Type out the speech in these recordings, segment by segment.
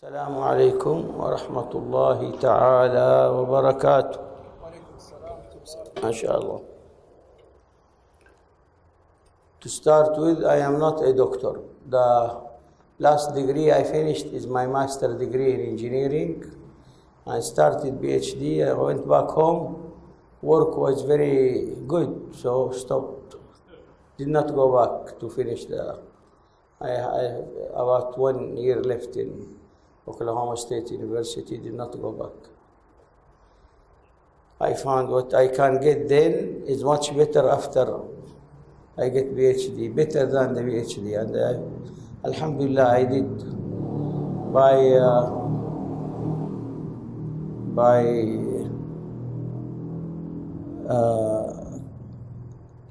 السلام عليكم ورحمة الله تعالى وبركاته. MashaAllah. To start with, I am not a doctor. The last degree I finished is my master degree in engineering. I started PhD, I went back home. Work was very good, so stopped. Did not go back to finish I about 1 year left in Oklahoma State University, did not go back. I found what I can get then is much better after I get PhD, better than the PhD. And Alhamdulillah, I did by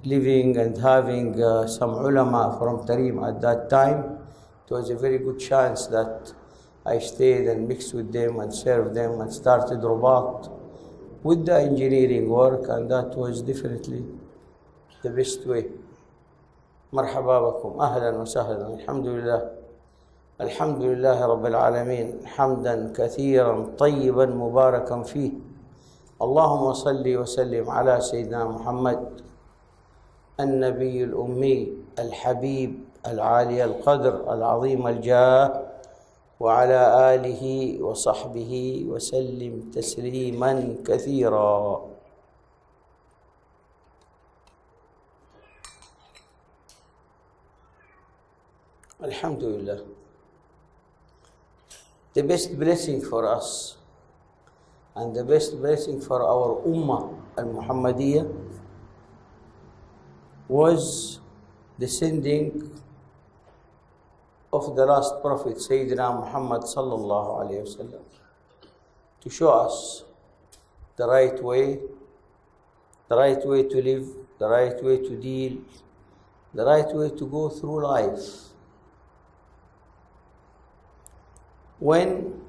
living and having some ulama from Tarim at that time. It was a very good chance that I stayed and mixed with them and served them and started Rabat with the engineering work, and that was definitely the best way. مرحبا بكم أهلا وسهلا. الحمد لله الحمد لله رب العالمين حمدا كثيرا طيبا مباركا فيه. اللهم صل وسلم على سيدنا محمد النبي الأمي الحبيب العالي القدر العظيم الجاه وعلى آله وصحبه وسلم تسليما كثيرا. Alhamdulillah. The best blessing for us and the best blessing for our Ummah al-Muhammadiyah was the sending of the last Prophet, Sayyidina Muhammad sallallahu alayhi wasallam, to show us the right way to live, the right way to deal, the right way to go through life. When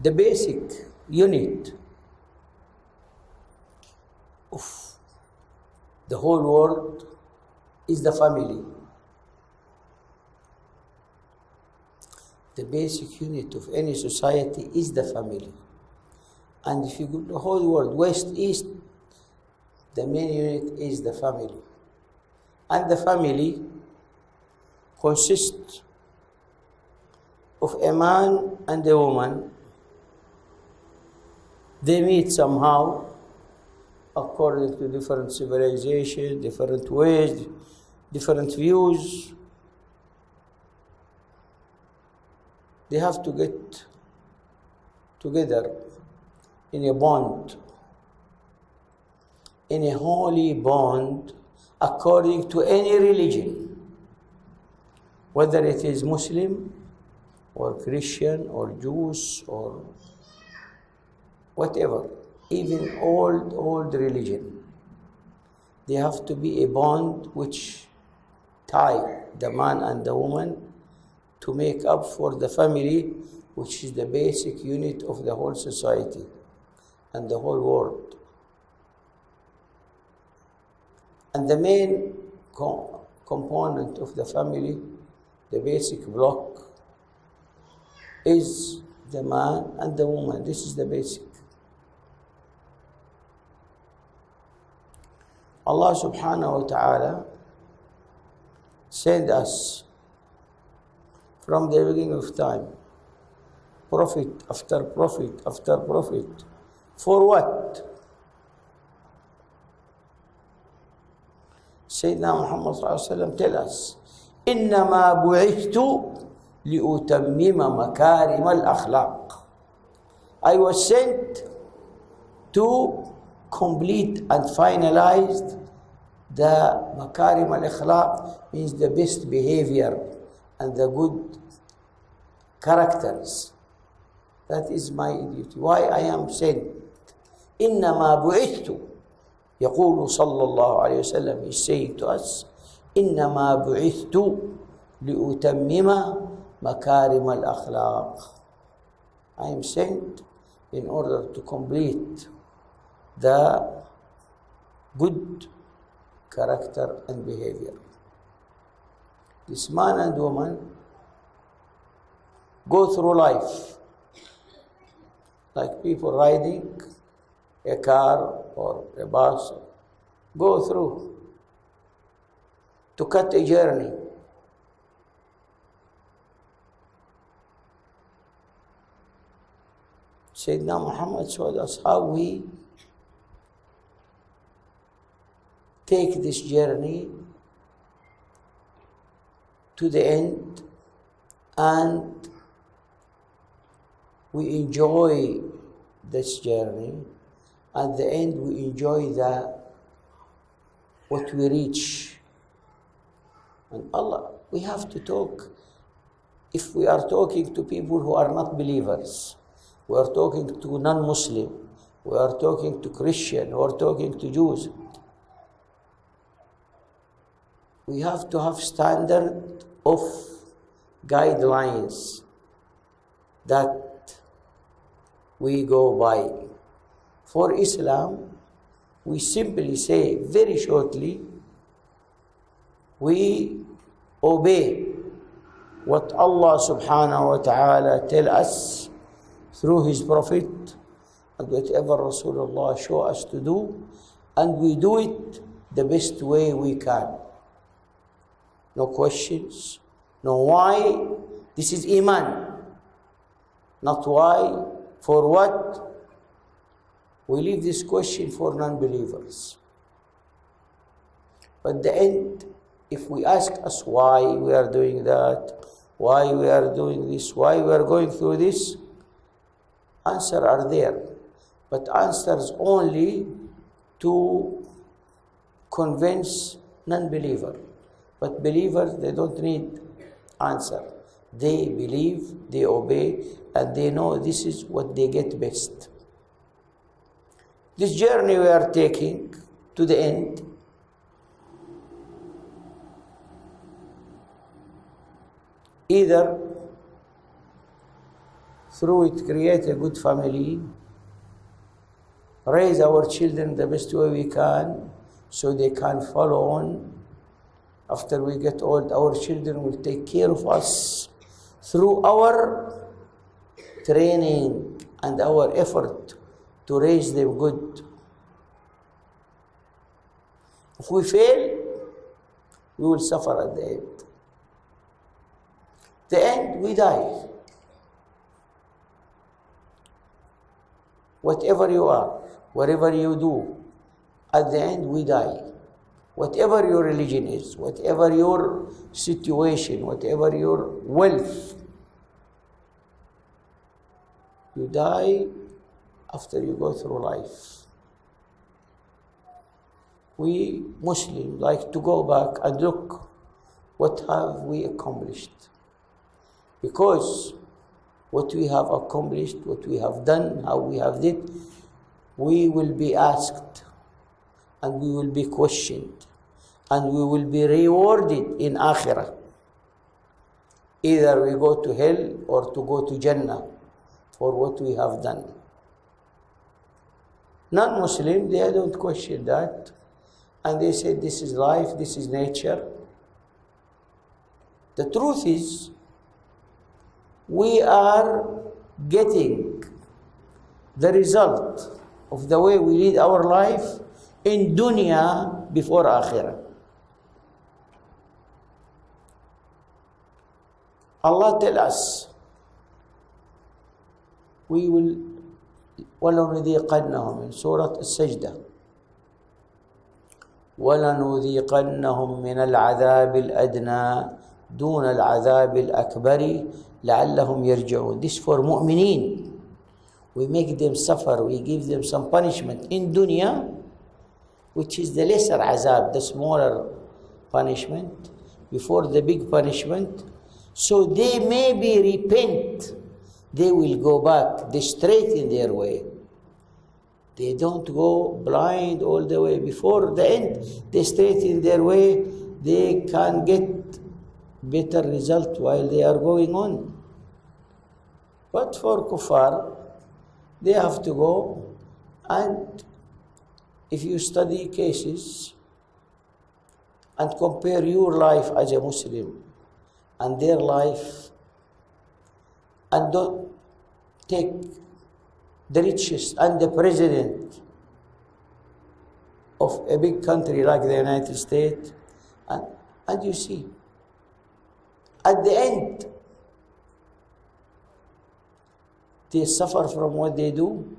the basic unit of the whole world is the family. The basic unit of any society is the family. And if you go the whole world, west, east, the main unit is the family. And the family consists of a man and a woman. They meet somehow according to different civilizations, different ways, different views. They have to get together in a bond, in a holy bond, according to any religion, whether it is Muslim or Christian or Jews or whatever, even old religion. They have to be a bond which tie the man and the woman to make up for the family, which is the basic unit of the whole society and the whole world. And the main component of the family, the basic block, is the man and the woman. This is the basic. Allah subhanahu wa ta'ala sent us from the beginning of time, prophet after prophet after prophet. For what? Sayyidina Muhammad sallallahu alayhi wa sallam tell us, إِنَّمَا بُعِثْتُ لِأُتَمِّمَ مَكَارِمَ الْأَخْلَاقِ. I was sent to complete and finalize the makarim al-akhlaq, means the best behavior and the good characters. That is my duty. Why I am sent. إِنَّمَا بُعِثْتُ. يقول صلى الله عليه وسلم, is saying to us, إِنَّمَا بُعِثْتُ لِأُتَمِّمَ مَكَارِمَ الْأَخْلَاقِ. I am sent in order to complete the good character and behavior. This man and woman go through life like people riding a car or a bus, go through to cut a journey. Sayyidina Muhammad showed us how we take this journey to the end, and we enjoy this journey. At the end, we enjoy what we reach. And Allah, we have to talk. If we are talking to people who are not believers, we are talking to non-Muslim, we are talking to Christian, we are talking to Jews, we have to have standard of guidelines that we go by. For Islam, we simply say very shortly, we obey what Allah subhanahu wa ta'ala tell us through His Prophet, and whatever Rasulullah show us to do, and we do it the best way we can. No questions, no why. This is Iman. Not why, for what. We leave this question for non-believers. But the end, if we ask us why we are doing that, why we are doing this, why we are going through this, answers are there. But answers only to convince non-believer. But believers, they don't need answer. They believe, they obey, and they know this is what they get best. This journey we are taking to the end, either through it create a good family, raise our children the best way we can so they can follow on. After we get old, our children will take care of us through our training and our effort to raise them good. If we fail, we will suffer at the end. The end, we die. Whatever you are, whatever you do, at the end we die. Whatever your religion is, whatever your situation, whatever your wealth, you die after you go through life. We Muslims like to go back and look, what have we accomplished? Because what we have accomplished, what we have done, how we have did, we will be asked, and we will be questioned, and we will be rewarded in Akhirah. Either we go to hell or to go to Jannah for what we have done. Non-Muslim, they don't question that, and they say this is life, this is nature. The truth is, we are getting the result of the way we lead our life in dunya before akhirah. Allah tell us, we will وَلَنُذِيقَنَّهُمْ in Surah Al-Sajdah, وَلَنُذِيقَنَّهُمْ مِنَ الْعَذَابِ الْأَدْنَى دُونَ الْعَذَابِ الْأَكْبَرِ لَعَلَّهُمْ يَرْجِعُونَ. This for mu'mineen. We make them suffer, we give them some punishment in dunya, which is the lesser azab, the smaller punishment, before the big punishment. So they maybe repent, they will go back, they straighten their way. They don't go blind all the way. Before the end, they straighten their way, they can get better result while they are going on. But for kuffar, they have to go, and if you study cases and compare your life as a Muslim and their life, and don't take the richest and the president of a big country like the United States, and you see, at the end, they suffer from what they do,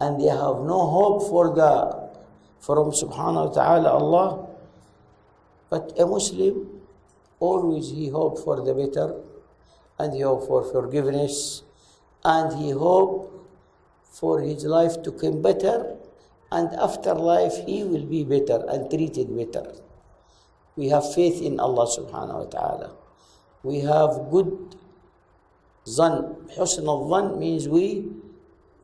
and they have no hope from Subhanahu wa Ta'ala Allah. But a Muslim, always he hope for the better, and he hope for forgiveness, and he hope for his life to come better, and after life he will be better and treated better. We have faith in Allah Subhanahu wa Ta'ala. We have good zan. Husn al-zan means we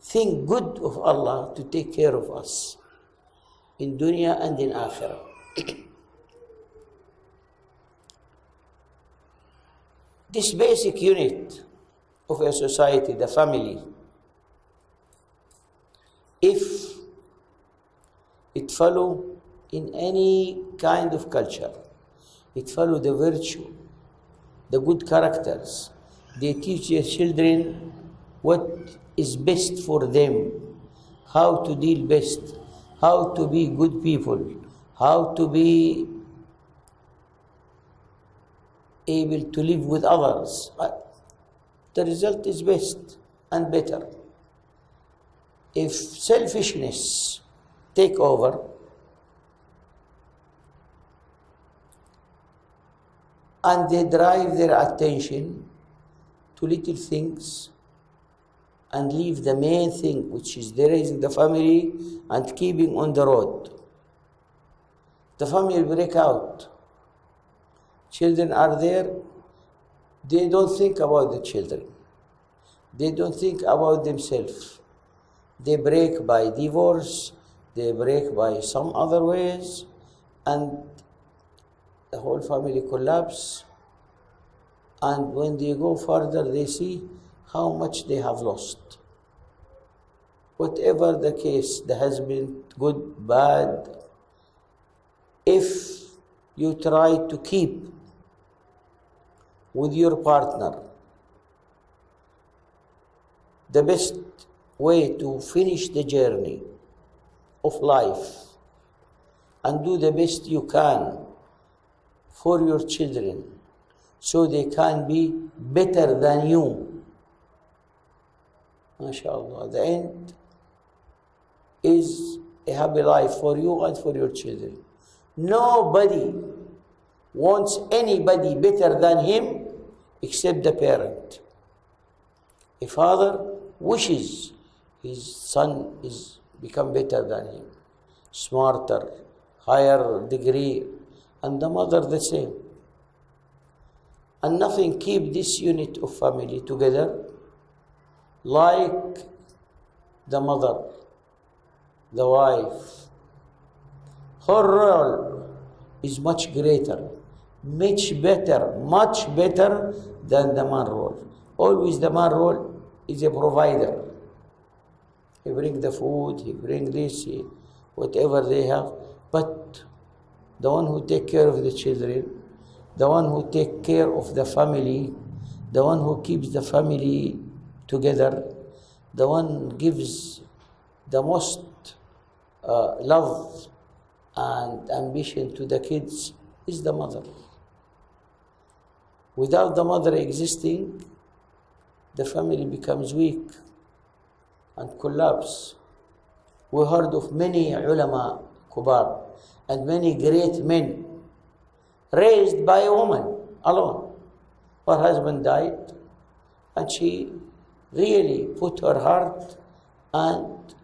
think good of Allah to take care of us in dunya and in akhirah. This basic unit of a society, the family, if it follow in any kind of culture, it follow the virtue, the good characters, they teach their children what is best for them, how to deal best, how to be good people, how to be able to live with others. The result is best and better. If selfishness take over, and they drive their attention to little things and leave the main thing, which is the raising the family and keeping on the road, the family will break out. Children are there, they don't think about the children. They don't think about themselves. They break by divorce, they break by some other ways, and the whole family collapse. And when they go further, they see how much they have lost. Whatever the case, the husband, good, bad, if you try to keep with your partner the best way to finish the journey of life and do the best you can for your children so they can be better than you, MashaAllah, the end is a happy life for you and for your children. Nobody wants anybody better than him except the parent. A father wishes his son is become better than him, smarter, higher degree, and the mother the same. And nothing keep this unit of family together like the mother, the wife. Her role is much greater, much better than the man role. Always the man role is a provider. He bring the food, he bring this, whatever they have. But the one who take care of the children, the one who take care of the family, the one who keeps the family together, the one gives the most love and ambition to the kids is the mother. Without the mother existing, the family becomes weak and collapse. We heard of many ulama kubar and many great men raised by a woman alone. Her husband died and she really put her heart and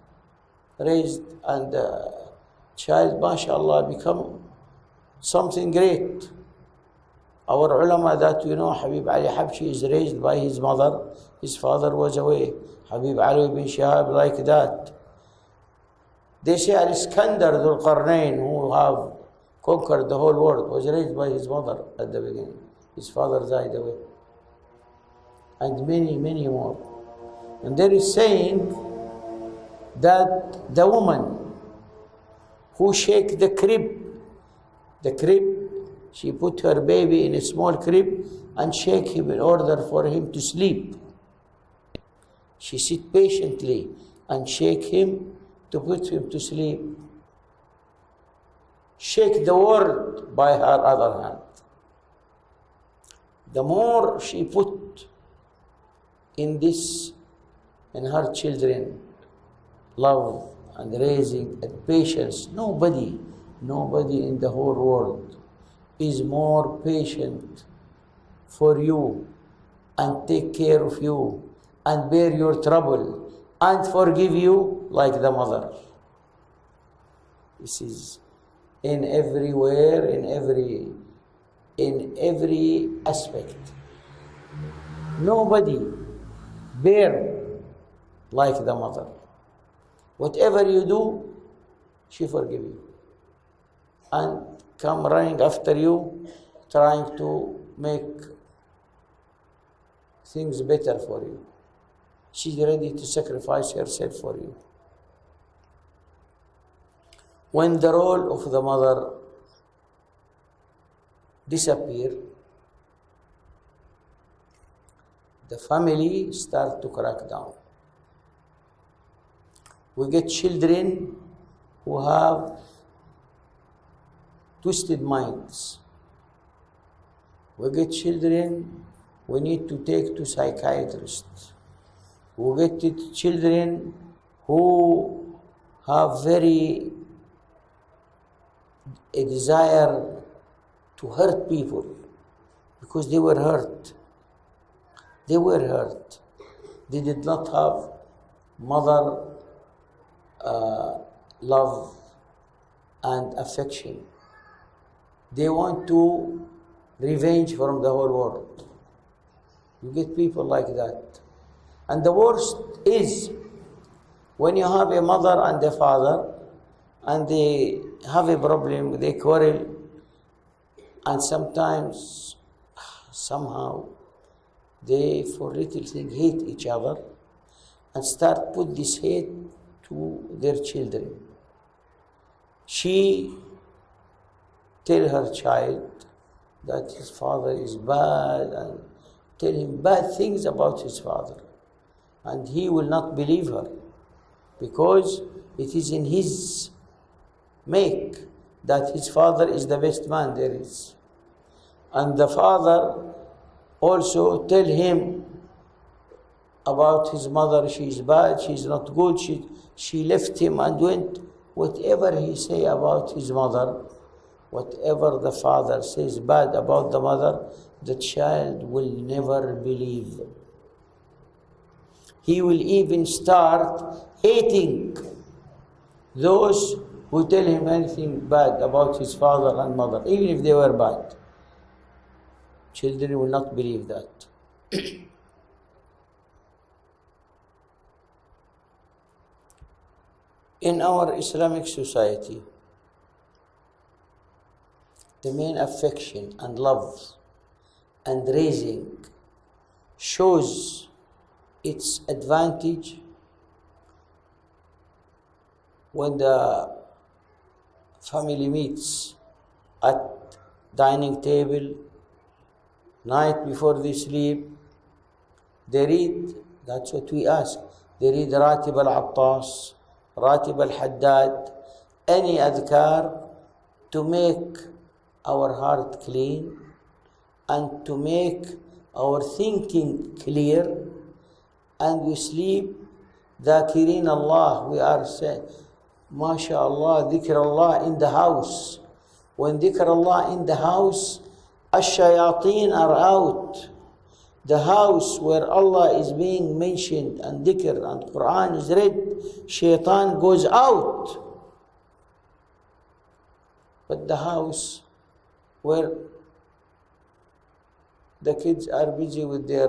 raised, and the child, mashallah, become something great. Our ulama that you know, Habib Ali Habshi is raised by his mother. His father was away. Habib Ali bin Shahab like that. They say Al-Iskandar Dhul Qarnayn, who have conquered the whole world, was raised by his mother at the beginning. His father died away. And many, many more. And there is saying that the woman who shake the crib, she put her baby in a small crib and shake him in order for him to sleep. She sit patiently and shake him to put him to sleep. Shake the world by her other hand. The more she put in this, in her children, love and raising and patience, nobody in the whole world is more patient for you and take care of you and bear your trouble and forgive you like the mother. This is in everywhere, in every aspect. Nobody bear like the mother. Whatever you do, she forgive you and come running after you, trying to make things better for you. She's ready to sacrifice herself for you. When the role of the mother disappear, the family start to crack down. We get children who have twisted minds. We get children we need to take to psychiatrists. We get children who have a desire to hurt people because they were hurt. They were hurt. They did not have mother love and affection. They want to revenge from the whole world. You get people like that. And the worst is when you have a mother and a father and they have a problem, they quarrel, and sometimes, somehow, they, for little thing, hate each other and start put this hate to their children. She tell her child that his father is bad and tell him bad things about his father. And he will not believe her because it is in his make that his father is the best man there is. And the father also tell him about his mother, she is bad, she is not good, she left him and went. Whatever he say about his mother, whatever the father says bad about the mother, the child will never believe. He will even start hating those who tell him anything bad about his father and mother, even if they were bad. Children will not believe that. In our Islamic society, the main affection and love and raising shows its advantage when the family meets at dining table, night before they sleep, they read, that's what we ask, they read Ratib al-Attas, Ratib al-Haddad, any adhkar to make our heart clean and to make our thinking clear, and we sleep dhakirin Allah. We are saying, MashaAllah, dhikr Allah in the house. When dhikr Allah in the house, ash-shayateen are out. The house where Allah is being mentioned and dhikr and Quran is read, shaitan goes out. But the house where the kids are busy with their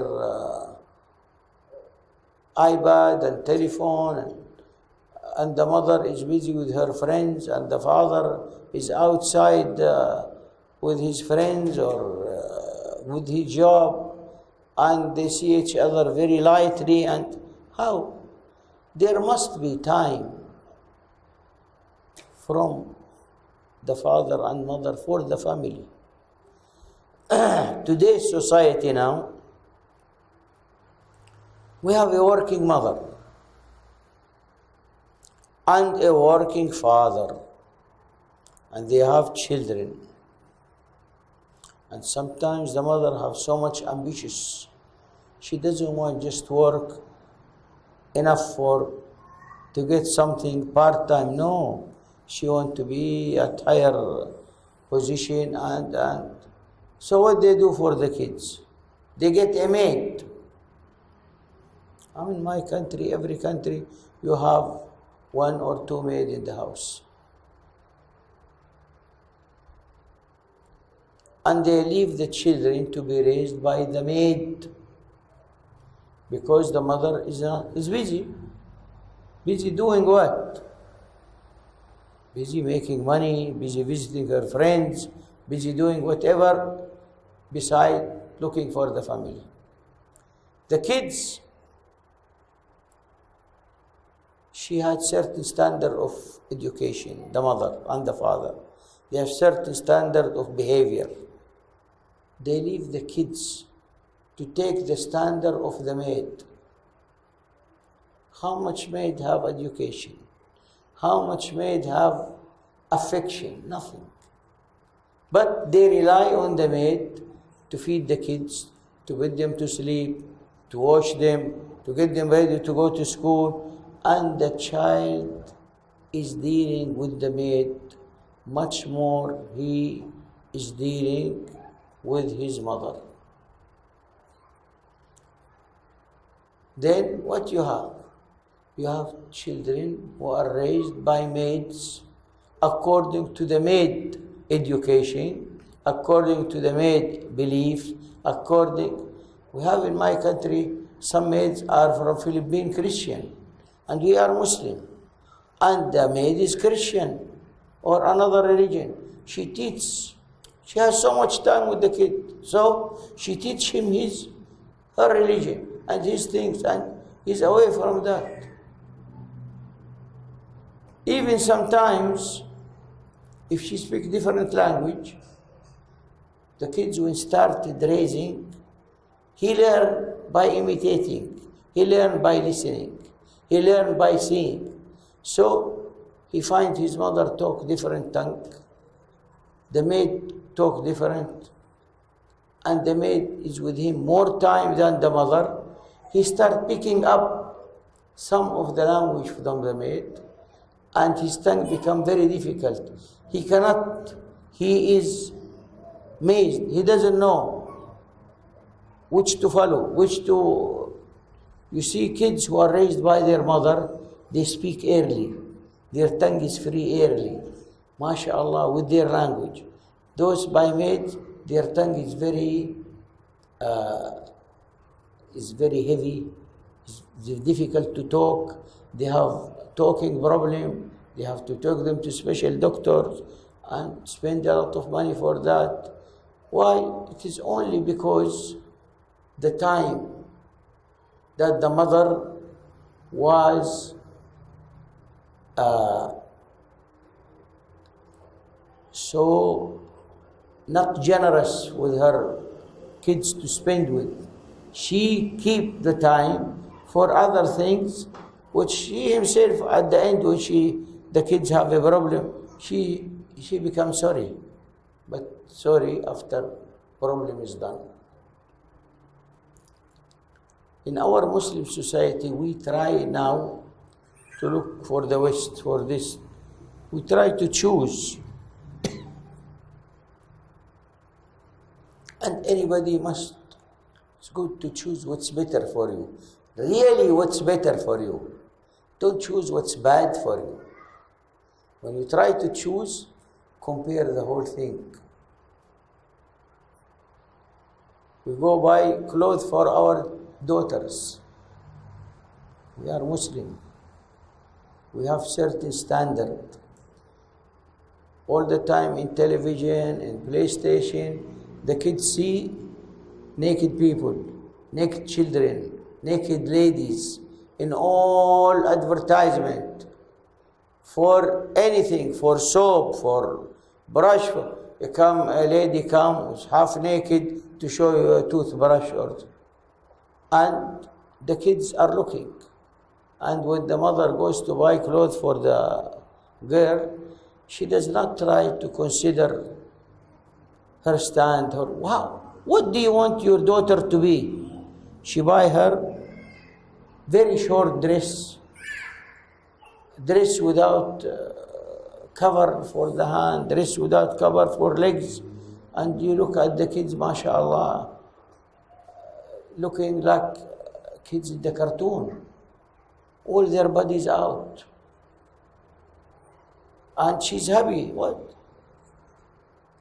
iPad and telephone, and the mother is busy with her friends, and the father is outside with his friends or with his job, and they see each other very lightly, and how? There must be time from the father and mother for the family. Today's society now, we have a working mother and a working father, and they have children. And sometimes the mother have so much ambitious. She doesn't want just work enough to get something part-time. No, she want to be at higher position and so what they do for the kids? They get a maid. In my country, every country, you have 1 or 2 maids in the house. And they leave the children to be raised by the maid because the mother is busy. Busy doing what? Busy making money, busy visiting her friends, busy doing whatever beside looking for the family. The kids, she had certain standard of education, the mother and the father. They have certain standard of behavior. They leave the kids to take the standard of the maid. How much maid have education? How much maid have affection? Nothing. But they rely on the maid to feed the kids, to put them to sleep, to wash them, to get them ready to go to school. And the child is dealing with the maid much more he is dealing with his mother. Then what you have? You have children who are raised by maids according to the maid education, according to the maid beliefs, we have in my country, some maids are from Philippine Christian, and we are Muslim. And the maid is Christian or another religion. She teaches. She has so much time with the kid. So she teaches him her religion and his things, and he's away from that. Even sometimes, if she speaks different language, the kids when started raising, he learned by imitating, he learned by listening, he learned by seeing. So he finds his mother talk different tongue, the maid talk different, and the maid is with him more time than the mother. He start picking up some of the language from the maid, and his tongue become very difficult. He is mazed. He doesn't know which to follow, You see kids who are raised by their mother, they speak early. Their tongue is free early. MashaAllah, with their language. Those by maids, their tongue is very heavy. It's difficult to talk. They have talking problem. They have to take them to special doctors and spend a lot of money for that. Why? It is only because the time that the mother was so not generous with her kids to spend with. She keep the time for other things, which she himself at the end, when the kids have a problem, she becomes sorry. But sorry after problem is done. In our Muslim society, we try now to look for the West, for this. We try to choose. And anybody it's good to choose what's better for you. Really what's better for you. Don't choose what's bad for you. When you try to choose, compare the whole thing. We go buy clothes for our daughters. We are Muslim. We have certain standard. All the time in television, in PlayStation, the kids see naked people, naked children, naked ladies in all advertisement for anything, for soap, for brush, a lady comes half naked to show you a toothbrush, and the kids are looking. And when the mother goes to buy clothes for the girl, she does not try to consider her stand, wow, what do you want your daughter to be? She buy her very short dress without cover for the hand, dress without cover for legs. And you look at the kids, mashallah, looking like kids in the cartoon. All their bodies out. And she's happy. What?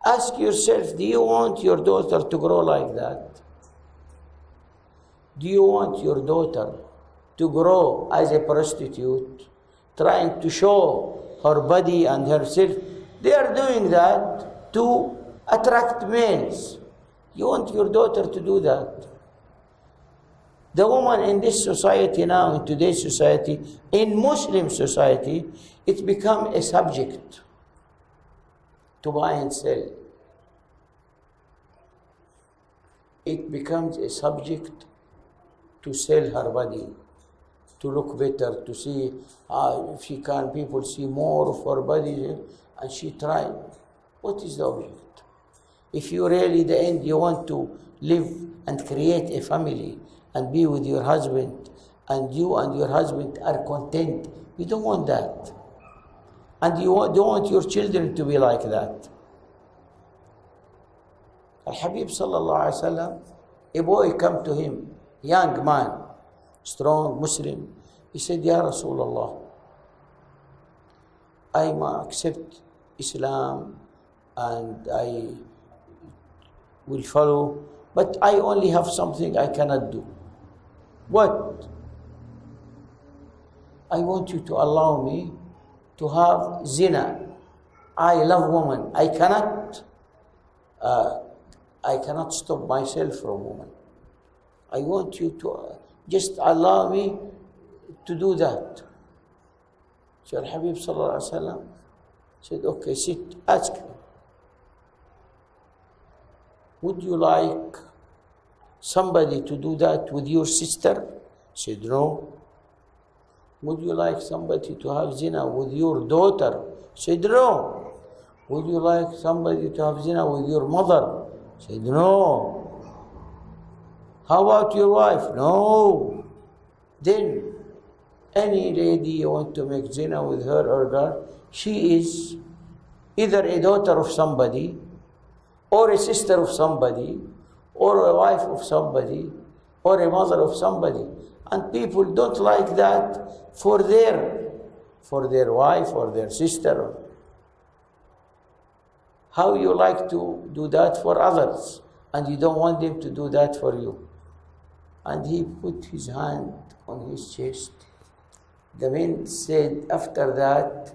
Ask yourself, do you want your daughter to grow like that? Do you want your daughter to grow as a prostitute, trying to show her body and herself? They are doing that to attract males. You want your daughter to do that? The woman in this society now, in today's society, in Muslim society, it's become a subject to buy and sell. It becomes a subject to sell her body, to look better, to see if she can, people see more of her body, and she tried. What is the object? If you really, the end, you want to live and create a family and be with your husband, and you and your husband are content, you don't want that. And you don't want your children to be like that. Al-Habib sallallahu alayhi wa sallam, a boy come to him, young man, strong Muslim. He said, Ya Rasulullah, I accept Islam and I will follow, but I only have something I cannot do. What? I want you to allow me to have zina. I love women. I cannot stop myself from women. I want you to just allow me to do that. So Al-Habib sallallahu alaihi wasallam said, okay, sit, ask me. Would you like somebody to do that with your sister? Said, no. Would you like somebody to have zina with your daughter? Said, no. Would you like somebody to have zina with your mother? Said, no. How about your wife? No. Then, any lady you want to make zina with her or girl, she is either a daughter of somebody, or a sister of somebody, or a wife of somebody, or a mother of somebody. And people don't like that for their wife or their sister. How you like to do that for others, and you don't want them to do that for you. And he put his hand on his chest. The man said, after that,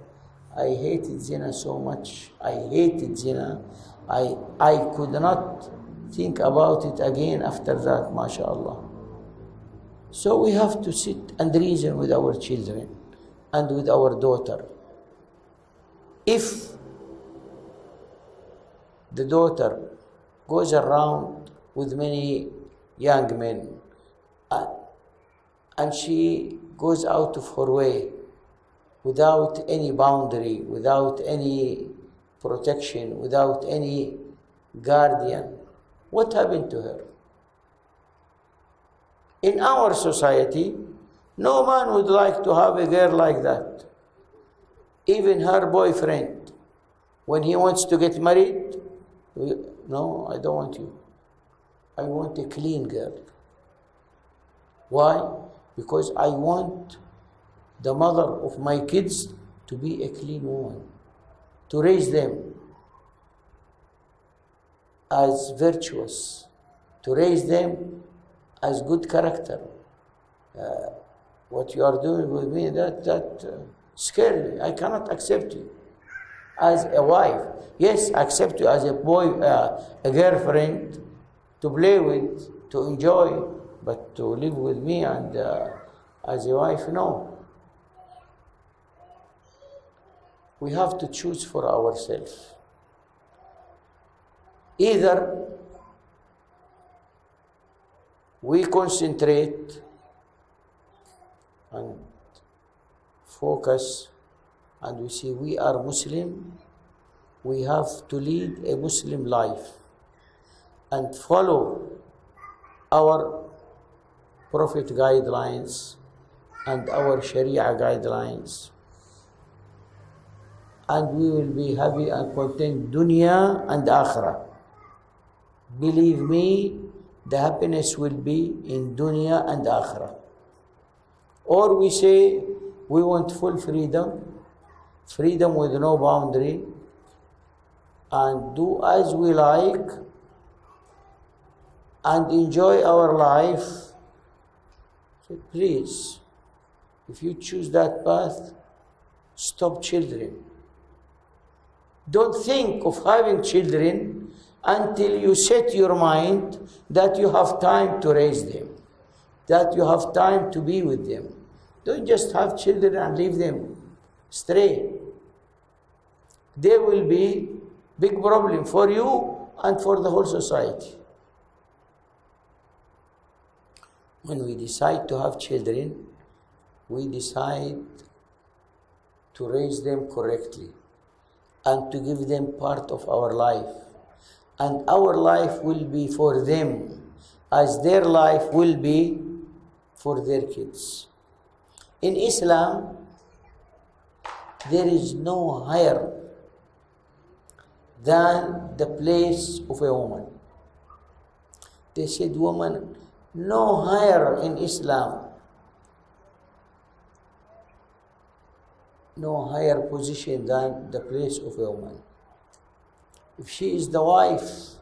I hated zina so much. I hated zina. I could not think about it again after that, mashallah. So we have to sit and reason with our children and with our daughter. If the daughter goes around with many young men and she goes out of her way without any boundary, without any protection, without any guardian, what happened to her? In our society, no man would like to have a girl like that. Even her boyfriend, when he wants to get married, no, I don't want you. I want a clean girl. Why? Because I want the mother of my kids to be a clean woman, to raise them as virtuous, to raise them as good character. What you are doing with me, that scares me. I cannot accept you as a wife. Yes, I accept you as a boy, a girlfriend, to play with, to enjoy, but to live with me and as a wife, no. We have to choose for ourselves. Either we concentrate and focus and we say we are Muslim, we have to lead a Muslim life and follow our Prophet guidelines and our Sharia guidelines, and we will be happy and content dunya and akhirah. Believe me, the happiness will be in dunya and akhirah. Or we say we want full freedom, freedom with no boundary, and do as we like and enjoy our life. So please, if you choose that path, stop children. Don't think of having children until you set your mind that you have time to raise them, that you have time to be with them. Don't just have children and leave them stray. They will be big problem for you and for the whole society. When we decide to have children, we decide to raise them correctly and to give them part of our life. And our life will be for them as their life will be for their kids. In Islam, there is no higher than the place of a woman. They said woman, no higher in Islam, no higher position than the place of a woman. If she is the wife,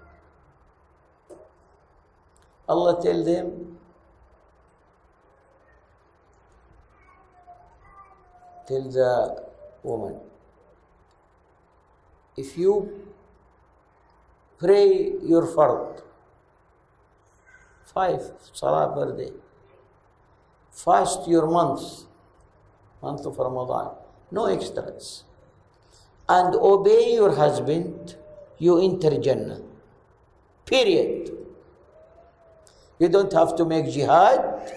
Allah tell them, tell the woman, if you pray your fard, 5 salah per day, fast your month of Ramadan, no extras, and obey your husband, you enter Jannah. Period. You don't have to make jihad,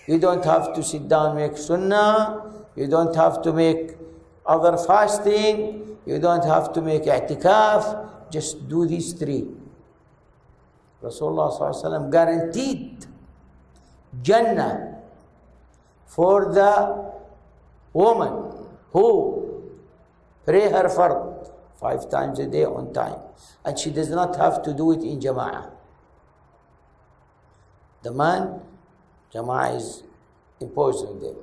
you don't have to sit down make sunnah, you don't have to make other fasting, you don't have to make i'tikaf, just do these 3. Rasulullah SAW guaranteed Jannah for the woman who pray her fard 5 times a day on time, and she does not have to do it in jama'ah. The man, jama'ah is imposed on them.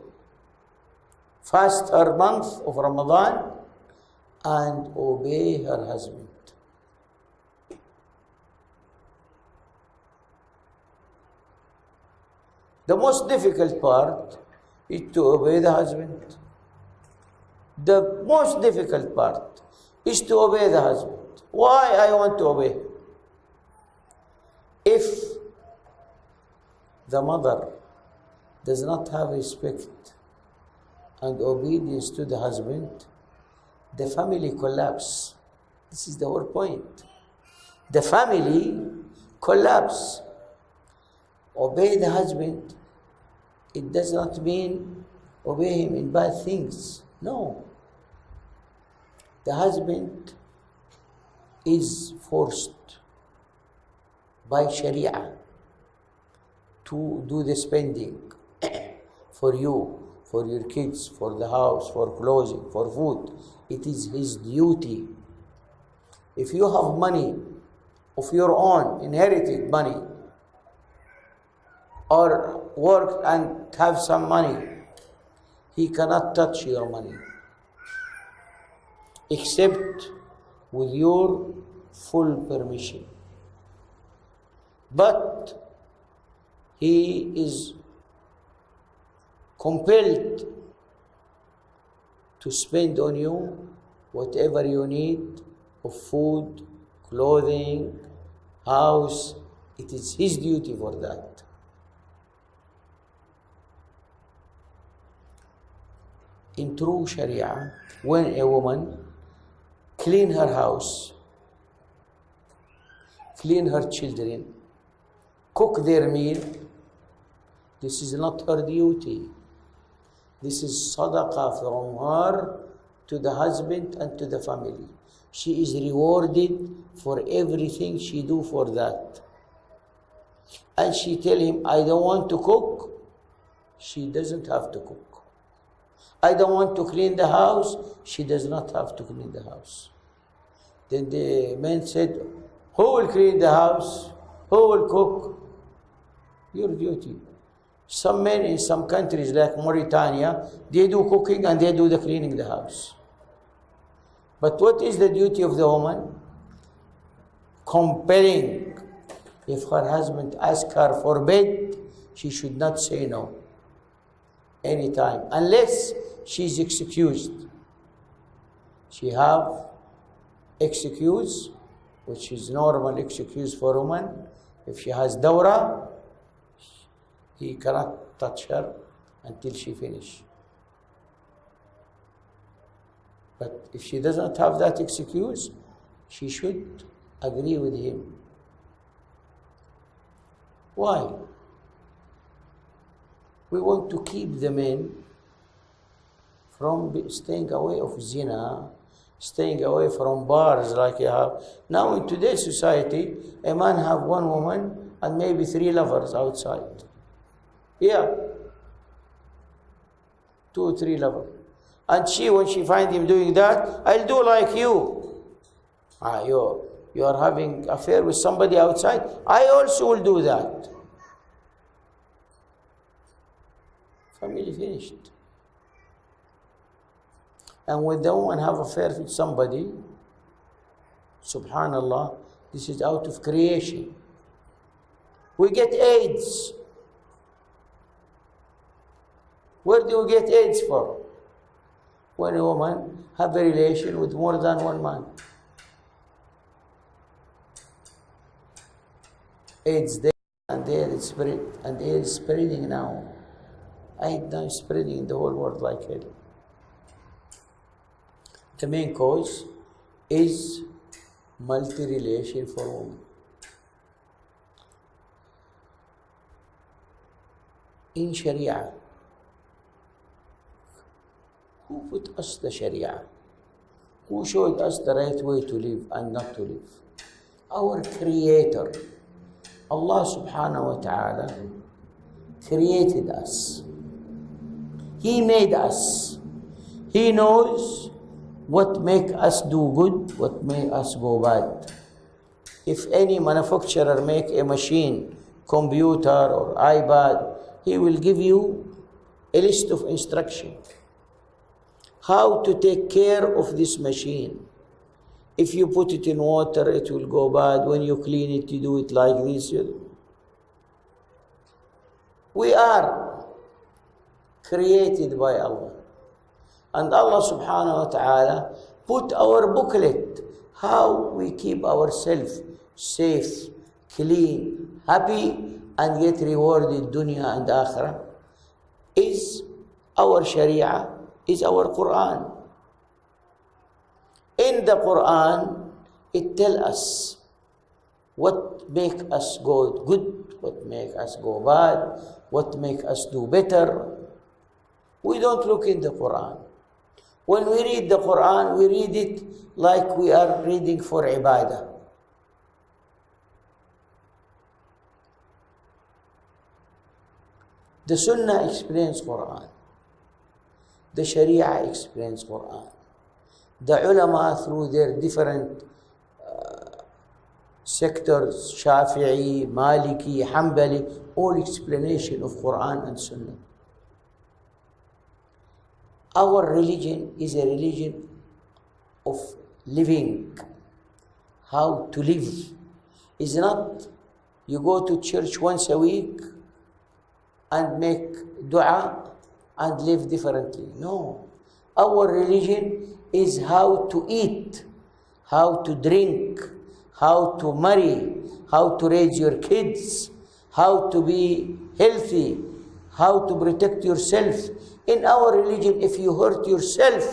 Fast her month of Ramadan and obey her husband. The most difficult part is to obey the husband. The most difficult part is to obey the husband. Why I want to obey? If the mother does not have respect and obedience to the husband, the family collapse. This is the whole point. The family collapse. Obey the husband, it does not mean obey him in bad things. No. The husband is forced by Sharia to do the spending for you, for your kids, for the house, for clothing, for food. It is his duty. If you have money of your own, inherited money, or work and have some money, he cannot touch your money except with your full permission. But he is compelled to spend on you whatever you need of food, clothing, house. It is his duty for that. In true Sharia, when a woman clean her house, clean her children, cook their meal. This is not her duty. This is sadaqah from her to the husband and to the family. She is rewarded for everything she do for that. And she tell him, I don't want to cook. She doesn't have to cook. I don't want to clean the house. She does not have to clean the house. Then the man said, who will clean the house? Who will cook? Your duty. Some men in some countries like Mauritania, they do cooking and they do the cleaning the house. But what is the duty of the woman? Compelling. If her husband asks her for bed, she should not say no anytime, unless she is excused. She have excuse, which is normal excuse for a woman. If she has dawra, he cannot touch her until she finish. But if she doesn't have that excuse, she should agree with him. Why? We want to keep the men from staying away of zina, staying away from bars like you have. Now in today's society, a man have one woman and maybe 3 lovers outside. Yeah. 2 or 3 lovers. And she, when she find him doing that, I'll do like you. You are having affair with somebody outside, I also will do that. Family finished. And when the woman have affair with somebody, subhanallah, this is out of creation. We get AIDS. Where do we get AIDS for? When a woman have a relation with more than one man. AIDS there and there is spread, and there is spreading now. AIDS now is spreading in the whole world like hell. The main cause is multi-relation for women. In Sharia, who put us the Sharia? Who showed us the right way to live and not to live? Our Creator, Allah subhanahu wa ta'ala, created us. He made us. He knows what make us do good, what make us go bad. If any manufacturer make a machine, computer or iPad, he will give you a list of instructions. How to take care of this machine. If you put it in water, it will go bad. When you clean it, you do it like this. We are created by Allah. And Allah subhanahu wa ta'ala put our booklet, how we keep ourselves safe, clean, happy, and get rewarded dunya and akhirah, is our Sharia, is our Quran. In the Quran, it tells us what make us go good, what make us go bad, what make us do better. We don't look in the Quran. When we read the Quran, we read it like we are reading for ibadah. The Sunnah explains Quran. The Sharia explains Quran. The ulama, through their different sectors, Shafi'i, Maliki, Hanbali, all explanation of Quran and Sunnah. Our religion is a religion of living. How to live. It's not you go to church once a week and make dua and live differently. No. Our religion is how to eat, how to drink, how to marry, how to raise your kids, how to be healthy, how to protect yourself. In our religion, if you hurt yourself,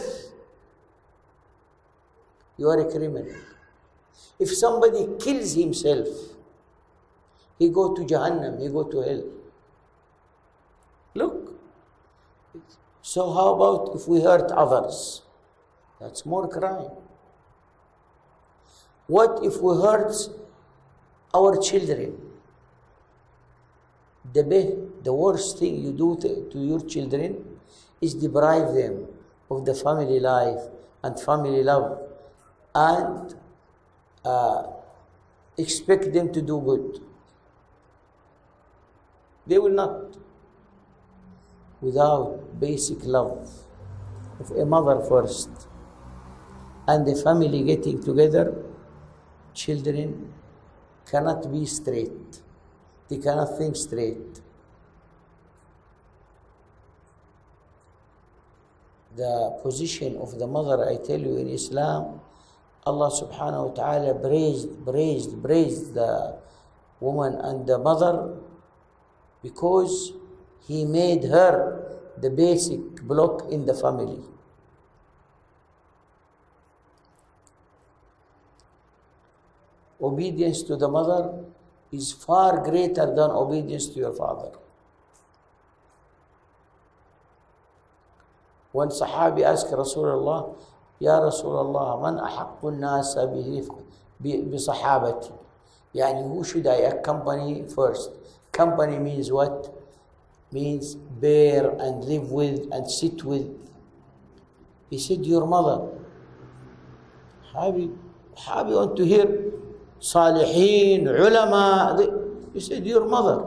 you are a criminal. If somebody kills himself, he go to Jahannam, he go to hell. Look. So how about if we hurt others? That's more crime. What if we hurt our children? The worst thing you do to your children is deprive them of the family life and family love and expect them to do good. They will not. Without basic love of a mother first and the family getting together, children cannot be straight. They cannot think straight. The position of the mother, I tell you, in Islam, Allah subhanahu wa ta'ala praised the woman and the mother because He made her the basic block in the family. Obedience to the mother is far greater than obedience to your father. When Sahabi asked Rasulullah, Ya Rasulullah, man ahaqqu nasa bi sahabati? Yani, who should I accompany first? Company means what? Means bear and live with and sit with. He said, your mother. Habib want to hear Salihin, ulama. He said, your mother.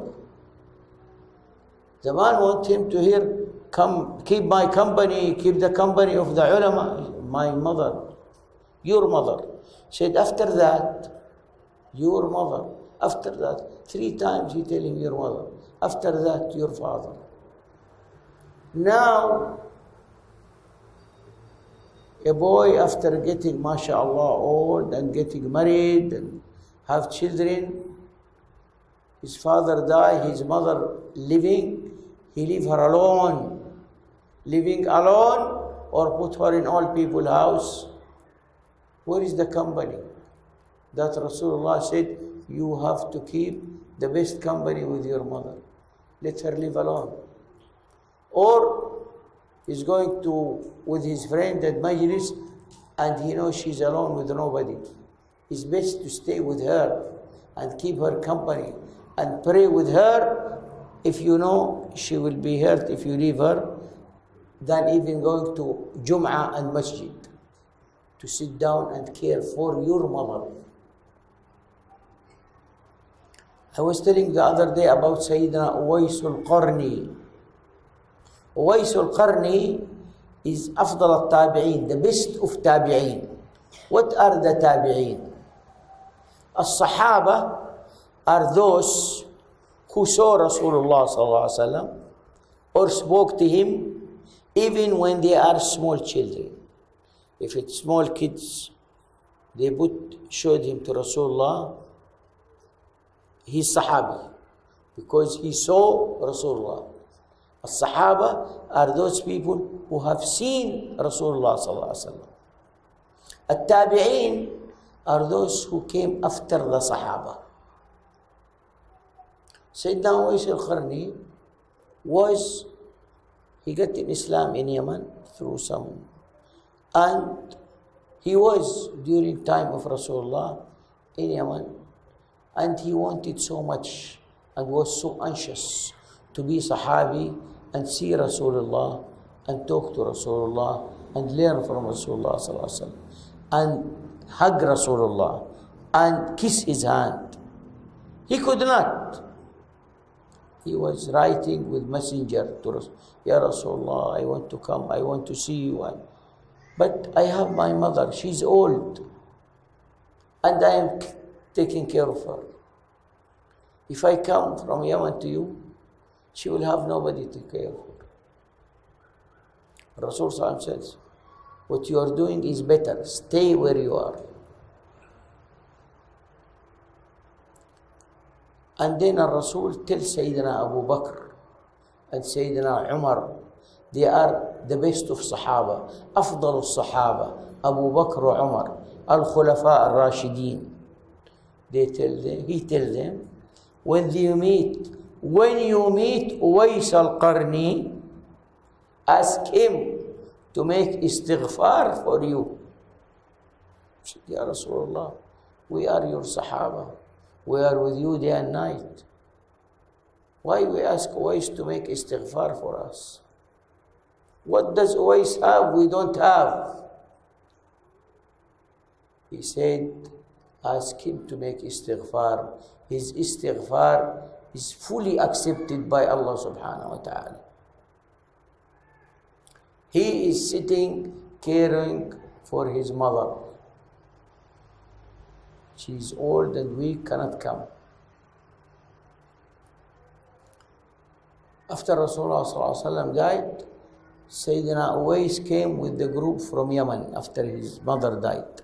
The man want him to hear, come, keep my company, keep the company of the ulama. My mother, your mother. Said, after that, your mother. After that, 3 times he tell him, your mother. After that, your father. Now, a boy after getting, mashallah, old and getting married and have children, his father die, his mother living, he leave her alone. Living alone or put her in all people's house. Where is the company? That Rasulullah said, you have to keep the best company with your mother. Let her live alone. Or he's going to with his friend at Majlis and he knows she's alone with nobody. It's best to stay with her and keep her company and pray with her if you know she will be hurt if you leave her, than even going to Jum'ah and Masjid to sit down and care for your mother. I was telling the other day about Sayyidina Uwais al-Qarni. Uwais al-Qarni is Afdal al-Tabi'een, the best of Tabi'een. What are the Tabi'een? As-Sahaba are those who saw Rasulullah sallallahu alaihi wasallam or spoke to him even when they are small children. If it's small kids, they showed him to Rasulullah. He's Sahabi because he saw Rasulullah. As-Sahaba are those people who have seen Rasulullah sallallahu alaihi wasallam. At-Tabi'een are those who came after the Sahaba. Sayyidina Uwais al-Qarni he got in Islam in Yemen through some, and he was during time of Rasulullah in Yemen, and he wanted so much and was so anxious to be Sahabi and see Rasulullah and talk to Rasulullah and learn from Rasulullah sallallahu alaihi wasallam and hug Rasulullah and kiss his hand. He could not. He was writing with messenger to Rasulullah, Ya Rasulullah, I want to come, I want to see you. But I have my mother, she's old, and I am taking care of her. If I come from Yemen to you, she will have nobody to care of her. Rasul says, what you are doing is better, stay where you are. And then Rasul tells Sayyidina Abu Bakr and Sayyidina Umar, they are the best of Sahaba, Afdal al-Sahaba, Abu Bakr wa Umar, Al-Khulafa al-Rashideen. He tells them, when you meet Uwais al-Qarni, ask him to make istighfar for you. He said, Ya Rasulullah, we are your Sahaba. We are with you day and night. Why we ask Uwais to make istighfar for us? What does Uwais have we don't have? He said, ask him to make istighfar. His istighfar is fully accepted by Allah subhanahu wa ta'ala. He is sitting caring for his mother. She is old and weak, cannot come. After Rasulullah sallallahu alaihi wasallam died, Sayyidina Uwais came with the group from Yemen after his mother died.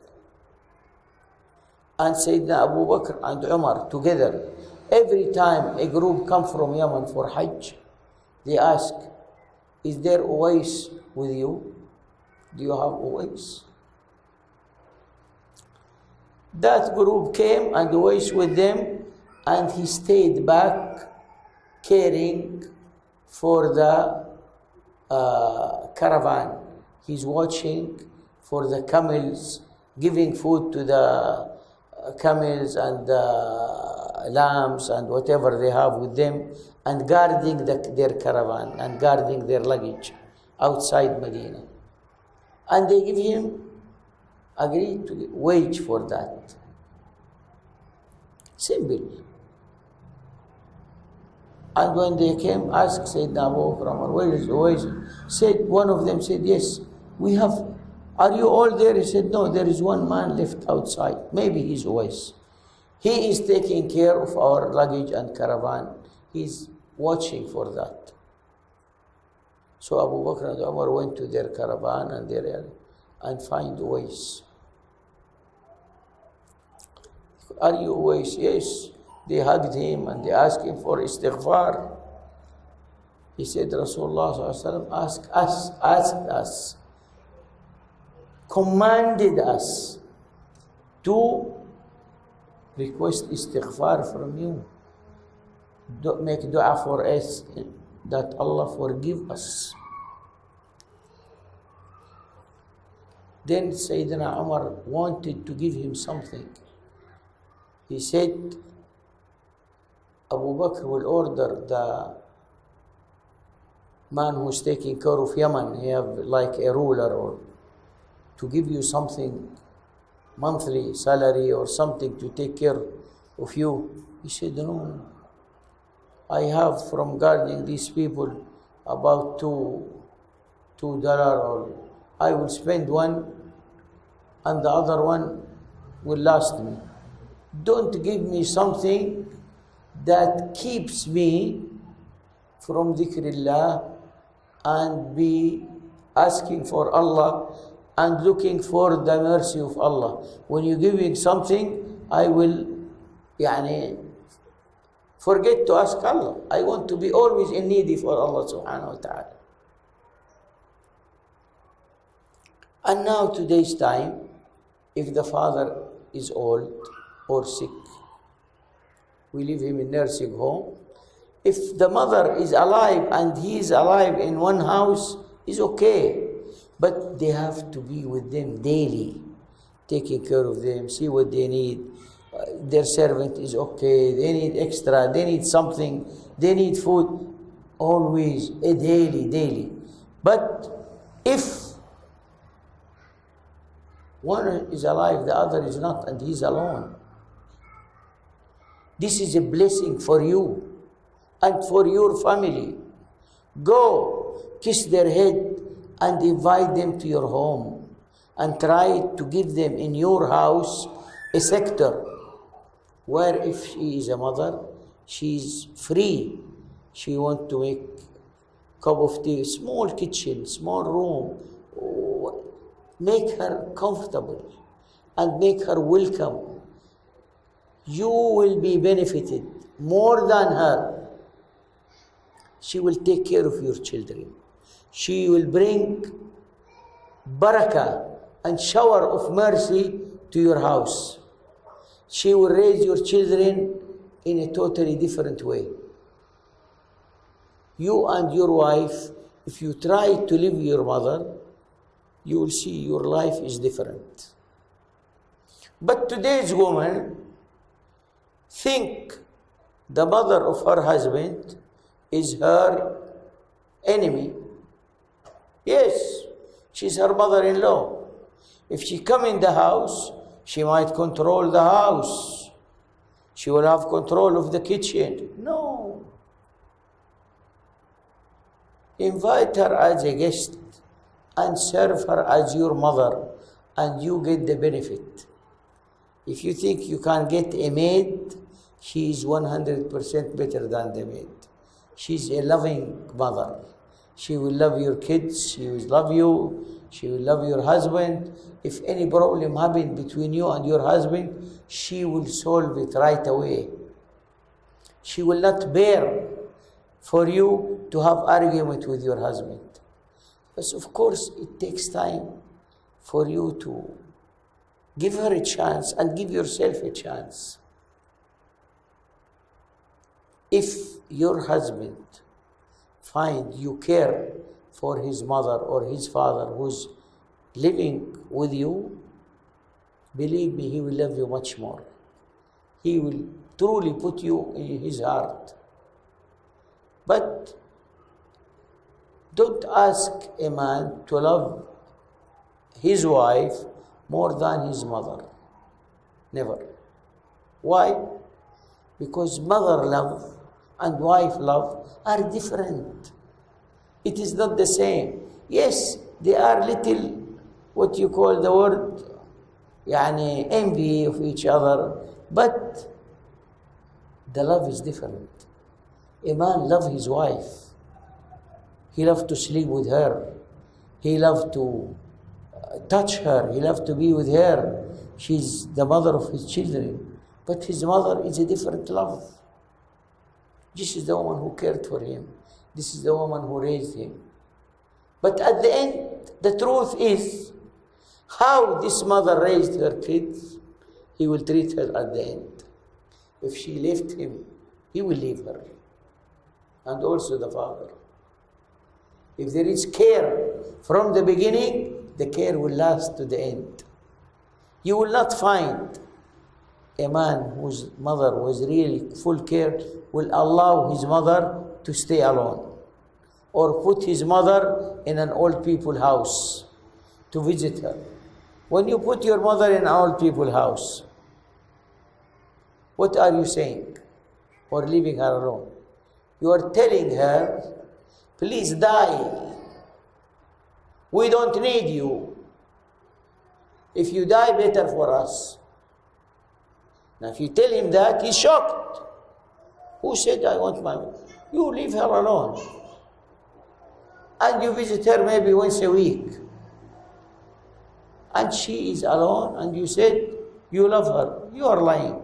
And Sayyidina Abu Bakr and Umar together, every time a group come from Yemen for Hajj, they ask, is there Uwais with you? Do you have Uwais? That group came and Uwais with them, and he stayed back caring for the caravan. He's watching for the camels, giving food to the camels and the lambs and whatever they have with them, and guarding their caravan and guarding their luggage outside Medina. And they give him, agreed to wage for that. Simple. And when they came, asked Sayyidina Abu Bakr, where is Uwais? Said, one of them said, yes, we have. Are you all there? He said, no, there is one man left outside. Maybe he's Uwais. He is taking care of our luggage and caravan. He's watching for that. So Abu Bakr and Umar went to their caravan and their area and find Uwais. Are you Uwais? Yes. They hugged him and they asked him for istighfar. He said, Rasulullah sallallahu alaihi wasallam asked us, commanded us to request istighfar from you. Make dua for us that Allah forgive us. Then Sayyidina Umar wanted to give him something. He said, Abu Bakr will order the man who's taking care of Yemen, he have like a ruler, or to give you something, monthly salary or something to take care of you. He said, no, I have from guarding these people about $2, or I will spend one and the other one will last me. Don't give me something that keeps me from dhikrillah and be asking for Allah and looking for the mercy of Allah. When you're giving something, I will forget to ask Allah. I want to be always in needy for Allah subhanahu wa ta'ala. And now today's time, if the father is old or sick, we leave him in nursing home. If the mother is alive and he is alive in one house, is okay. But they have to be with them daily, taking care of them, see what they need. Their servant is okay, they need extra, they need something, they need food. Always, daily. But if one is alive, the other is not, and he's alone, this is a blessing for you and for your family. Go, kiss their head and invite them to your home, and try to give them in your house a sector where if she is a mother, she is free. She wants to make a cup of tea, small kitchen, small room. Make her comfortable and make her welcome. You will be benefited more than her. She will take care of your children. She will bring barakah and shower of mercy to your house. she will raise your children in a totally different way. You and your wife, if you try to live your mother, you will see your life is different. But today's woman think the mother of her husband is her enemy. Yes, she's her mother-in-law. If she come in the house, she might control the house. She will have control of the kitchen. No. Invite her as a guest and serve her as your mother, and you get the benefit. If you think you can get a maid, she is 100% better than the maid. She's a loving mother. She will love your kids, she will love you, she will love your husband. If any problem happens between you and your husband, she will solve it right away. She will not bear for you to have argument with your husband. But of course, it takes time for you to give her a chance and give yourself a chance. If your husband find you care for his mother or his father who's living with you, believe me, he will love you much more. He will truly put you in his heart. But don't ask a man to love his wife more than his mother. Never. Why? Because mother love and wife love are different. It is not the same. Yes, they are little, what you call the word, envy of each other, but the love is different. A man loves his wife. He loves to sleep with her. He loves to touch her. He loves to be with her. She's the mother of his children. But his mother is a different love. This is the woman who cared for him. This is the woman who raised him. But at the end, the truth is, how this mother raised her kids, he will treat her at the end. If she left him, he will leave her. And also the father. If there is care from the beginning, the care will last to the end. You will not find a man whose mother was really full care will allow his mother to stay alone or put his mother in an old people house to visit her. When you put your mother in an old people house, what are you saying? Or leaving her alone? You are telling her, please die. We don't need you. If you die, better for us. Now, if you tell him that, he's shocked. Who said I want my wife? You leave her alone. And you visit her maybe once a week. And she is alone, and you said you love her. You are lying.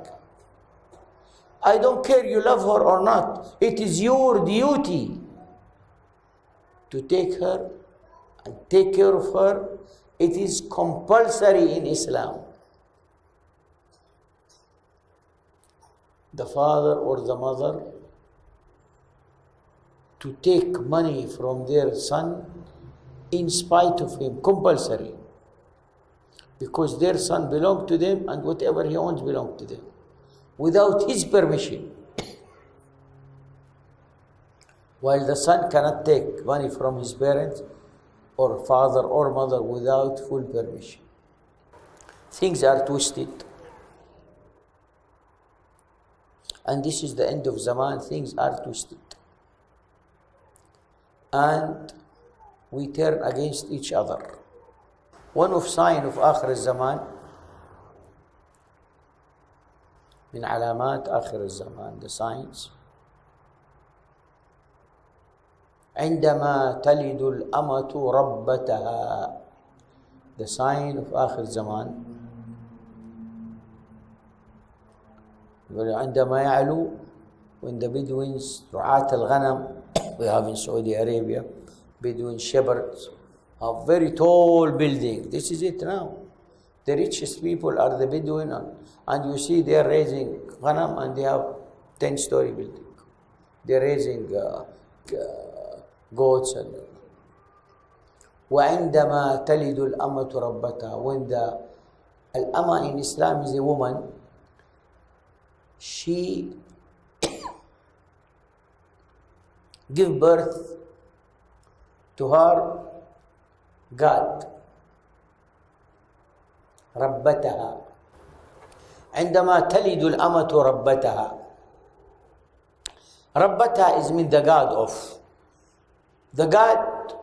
I don't care you love her or not. It is your duty to take her and take care of her. It is compulsory in Islam. The father or the mother to take money from their son in spite of him, compulsory. Because their son belongs to them and whatever he owns belongs to them. Without his permission. While the son cannot take money from his parents or father or mother without full permission. Things are twisted. And this is the end of Zaman. Things are twisted. And we turn against each other. One of sign of آخر الزمان من علامات آخر الزمان, the signs, عندما تلد الأمة ربتها, the sign of آخر الزمان, عندما يعلو, when the Bedouins, رعاة الغنم, we have in Saudi Arabia, Bedouin shepherds, a very tall building. This is it now. The richest people are the Bedouin, and you see they are raising ghanam and they have 10-story building. They're raising goats. And وعندما تلد الأمة ربتها, when the al-ama in Islam is a woman, she give birth to her God. ربتها. عندما تلد الأمة ربتها. ربتها is mean the God of. The God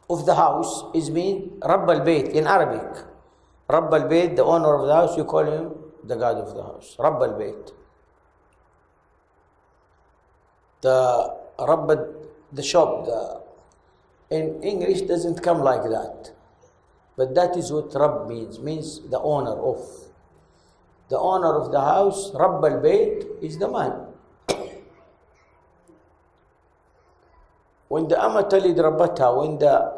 of the house is mean رب البيت in Arabic. رب البيت, the owner of the house, you call him the God of the house. رب البيت. The shop, in English doesn't come like that. But that is what Rabb means the owner of. The owner of the house, Rabb al-Bayt, is the man. When the Amma talid Rabbata, when the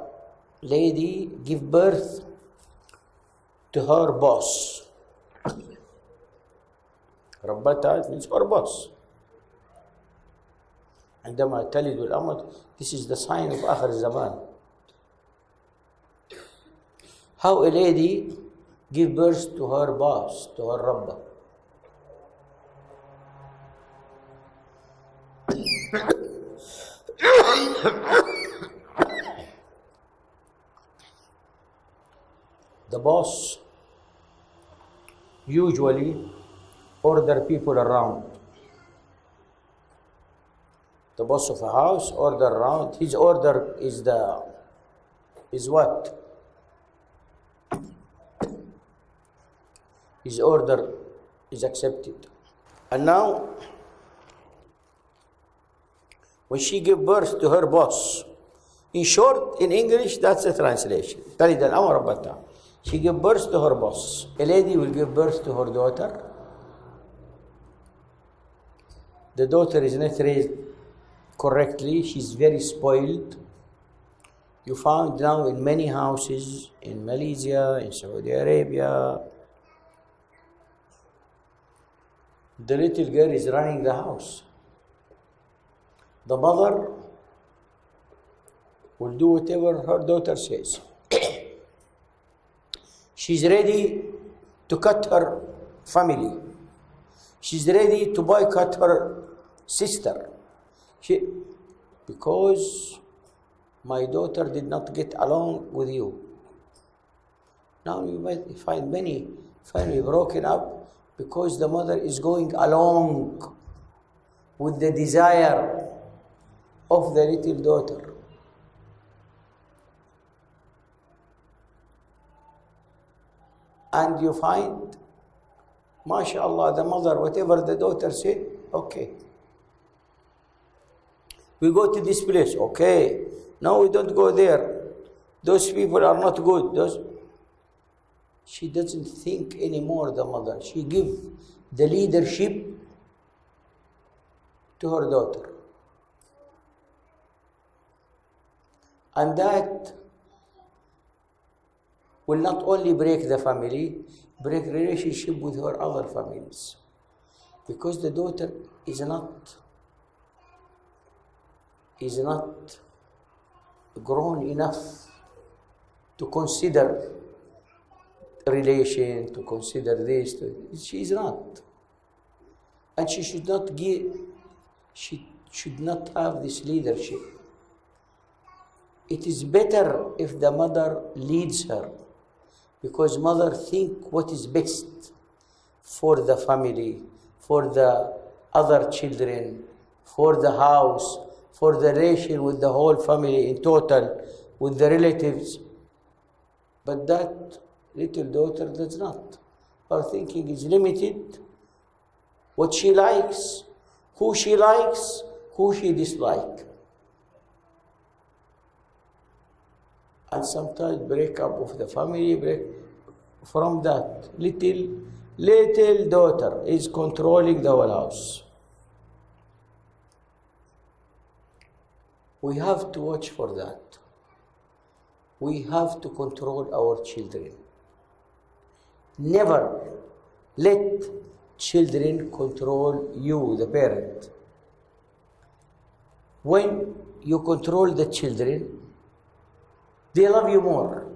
lady give birth to her boss. Rabbata means her boss. عندما تلد الأمة, this is the sign of آخر الزمان. How a lady give birth to her boss, to her Rabba. The boss usually order people around. The boss of a house order around. His order is what? His order is accepted. And now, when she gave birth to her boss, in short, in English, that's the translation. تلد الأمة ربتها. She gave birth to her boss. A lady will give birth to her daughter. The daughter is not raised correctly. She's very spoiled. You found now in many houses in Malaysia, in Saudi Arabia, the little girl is running the house. The mother will do whatever her daughter says. She's ready to cut her family. She's ready to boycott her sister. Because my daughter did not get along with you. Now you might find many family broken up because the mother is going along with the desire of the little daughter. And you find, mashallah, the mother, whatever the daughter said, okay. We go to this place, okay. No, we don't go there. Those people are not good. She doesn't think anymore, the mother. She gives the leadership to her daughter. And that will not only break the family, break relationship with her other families. Because the daughter is not grown enough to consider relation, to consider this. She is not. And she should not have this leadership. It is better if the mother leads her, because mother think what is best for the family, for the other children, for the house, for the relation with the whole family in total, with the relatives. But that little daughter does not. Her thinking is limited. What she likes, who she dislikes. And sometimes break up of the family, break from that. Little daughter is controlling the whole house. We have to watch for that. We have to control our children. Never let children control you, the parent. When you control the children, they love you more.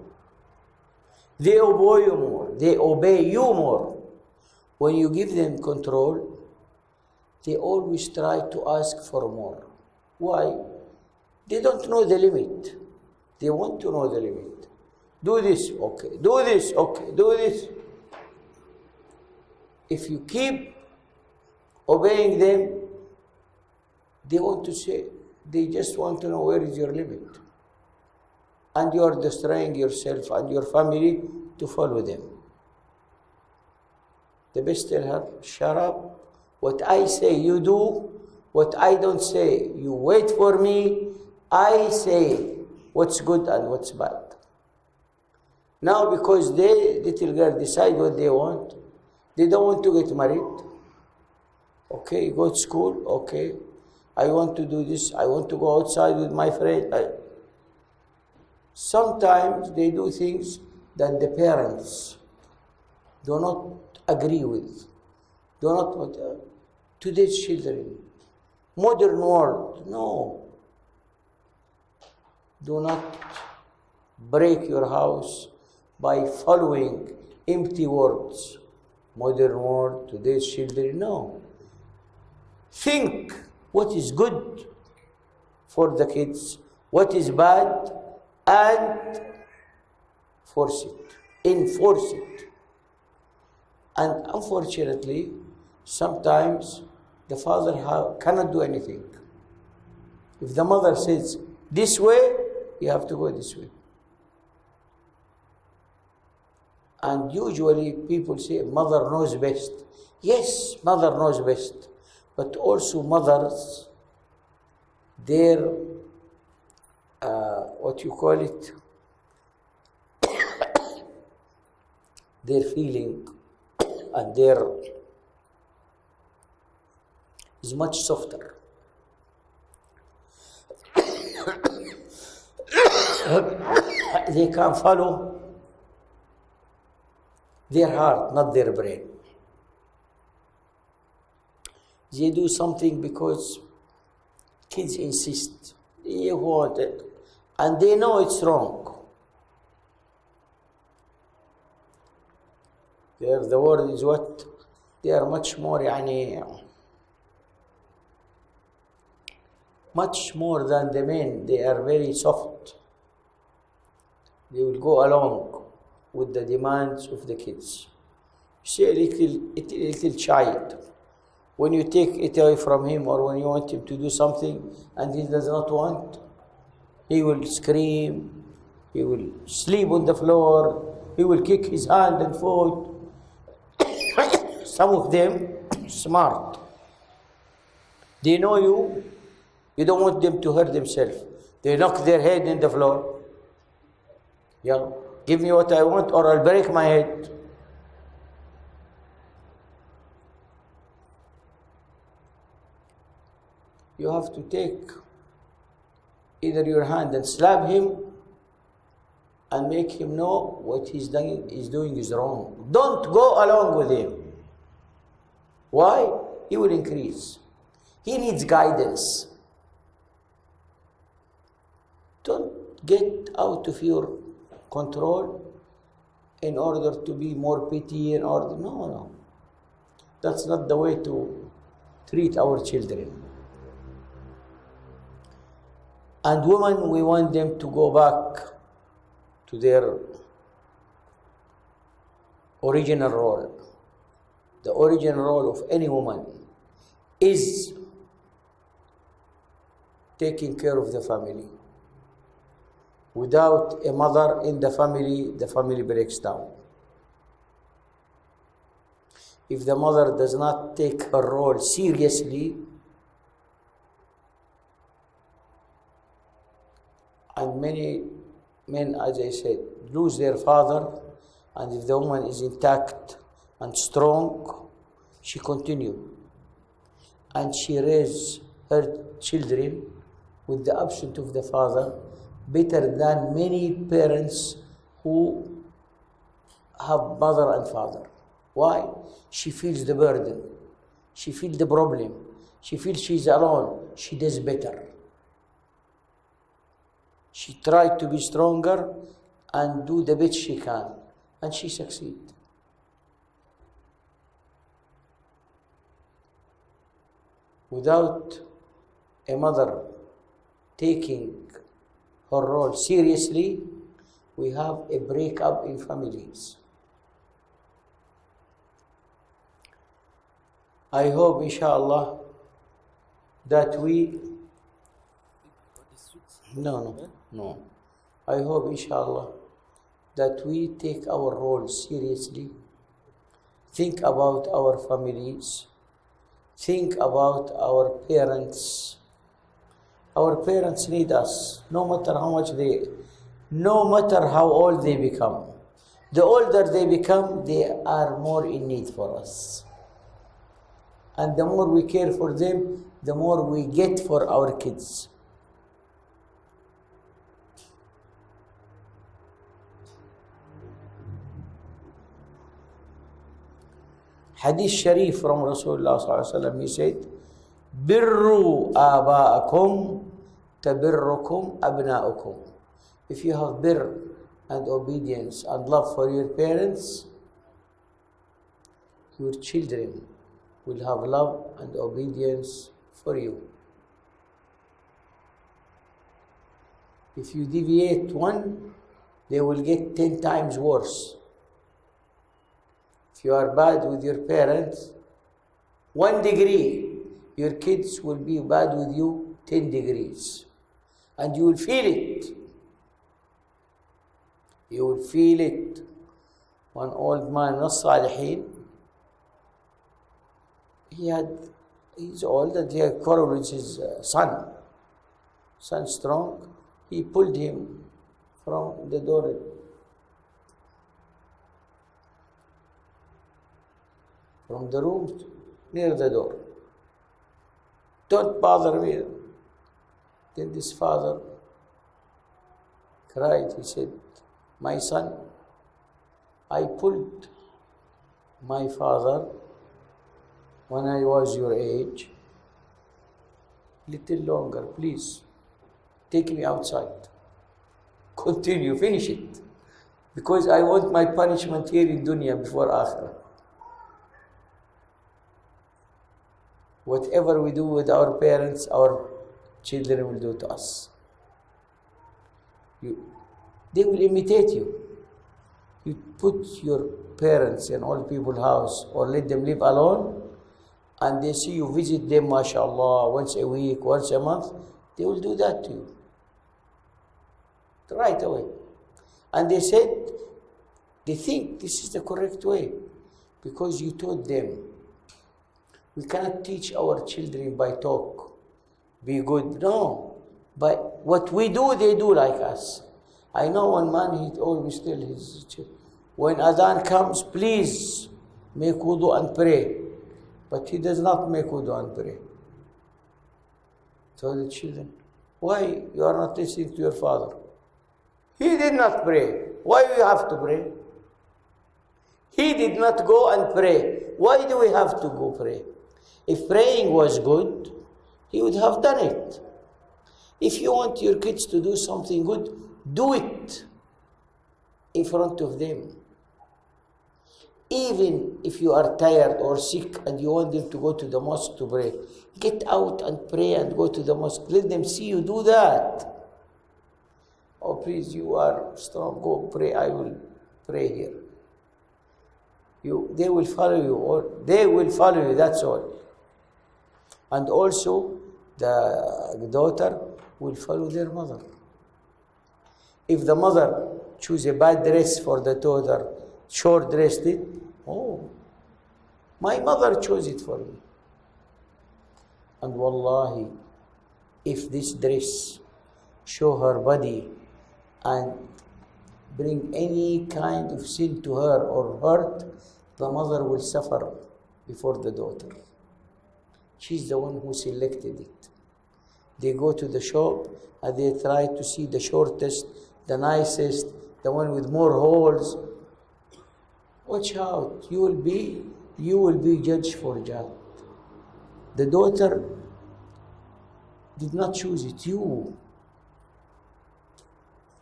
They obey you more. They obey you more. When you give them control, they always try to ask for more. Why? They don't know the limit. They want to know the limit. Do this, okay. Do this, okay. Do this. If you keep obeying them, they want to say, they just want to know where is your limit. And you are destroying yourself and your family to follow them. The best tell her, shut up. What I say you do. What I don't say, you wait for me. I say what's good and what's bad. Now because they, little girl, decide what they want. They don't want to get married. Okay, go to school. Okay, I want to do this. I want to go outside with my friend. Sometimes they do things that the parents do not agree with. Do not want today's children. Modern world, no. Do not break your house by following empty words. Modern world, today's children, no. Think what is good for the kids, what is bad, and force it, enforce it. And unfortunately, sometimes the father cannot do anything. If the mother says, this way, you have to go this way. And usually people say, mother knows best. Yes, mother knows best. But also mothers, their, what you call it, their feeling and their is much softer. They can follow their heart, not their brain. They do something because kids insist. They want it. And they know it's wrong. The word is what? They are much more, much more than the men. They are very soft. They will go along with the demands of the kids. You see a little child, when you take it away from him or when you want him to do something and he does not want, he will scream, he will sleep on the floor, he will kick his hand and foot. Some of them smart. They know you don't want them to hurt themselves. They knock their head in the floor. Yeah, give me what I want or I'll break my head. You have to take either your hand and slap him and make him know what he's doing is wrong. Don't go along with him. Why? He will increase. He needs guidance. Don't get out of your control in order to be more petty, no. That's not the way to treat our children. And women, we want them to go back to their original role. The original role of any woman is taking care of the family. Without a mother in the family breaks down. If the mother does not take her role seriously, and many men, as I said, lose their father, and if the woman is intact and strong, she continues. And she raises her children with the absence of the father better than many parents who have mother and father. Why? She feels the burden. She feels the problem. She feels she's alone. She does better. She tried to be stronger and do the best she can, and she succeeds. Without a mother taking her role seriously, we have a breakup in families. I hope, inshallah, that we... No. I hope, inshallah, that we take our role seriously, think about our families, think about our parents. Our parents need us, no matter how old they become. The older they become, they are more in need for us. And the more we care for them, the more we get for our kids. Hadith Sharif from Rasulullah sallallahu alaihi wasallam, he said, "Birru aba'akum tabirrukum abna'ukum." If you have birr and obedience and love for your parents, your children will have love and obedience for you. If you deviate one, they will get 10 times worse. If you are bad with your parents, 1 degree, your kids will be bad with you 10 degrees. And you will feel it. You will feel it. One old man, Salihin, he's old and he had quarrel with his son. Son strong. He pulled him from the door. From the room near the door. Don't bother me. Then this father cried. He said, "My son, I pulled my father when I was your age. Little longer, please. Take me outside. Continue, finish it. Because I want my punishment here in dunya before akhirah." Whatever we do with our parents, our children will do to us. They will imitate you. You put your parents in old people's house or let them live alone, and they see you visit them, mashallah, once a week, once a month, they will do that to you. Right away. And they think this is the correct way because you taught them. We cannot teach our children by talk. Be good. No. By what we do, they do like us. I know one man, he always tell his children, when adhan comes, please make wudu and pray. But he does not make wudu and pray. Tell the children, why you are not listening to your father? He did not pray. Why do you have to pray? He did not go and pray. Why do we have to go pray? If praying was good, he would have done it. If you want your kids to do something good, do it in front of them. Even if you are tired or sick and you want them to go to the mosque to pray, get out and pray and go to the mosque. Let them see you do that. Oh, please, you are strong. Go pray. I will pray here. They will follow you, or they will follow you. That's all. And also, the daughter will follow their mother. If the mother choose a bad dress for the daughter, short dressed it, oh, my mother chose it for me. And wallahi, if this dress show her body and bring any kind of sin to her or hurt, the mother will suffer before the daughter. She's the one who selected it. They go to the shop and they try to see the shortest, the nicest, the one with more holes. Watch out, you will be judged for that. The daughter did not choose it, you.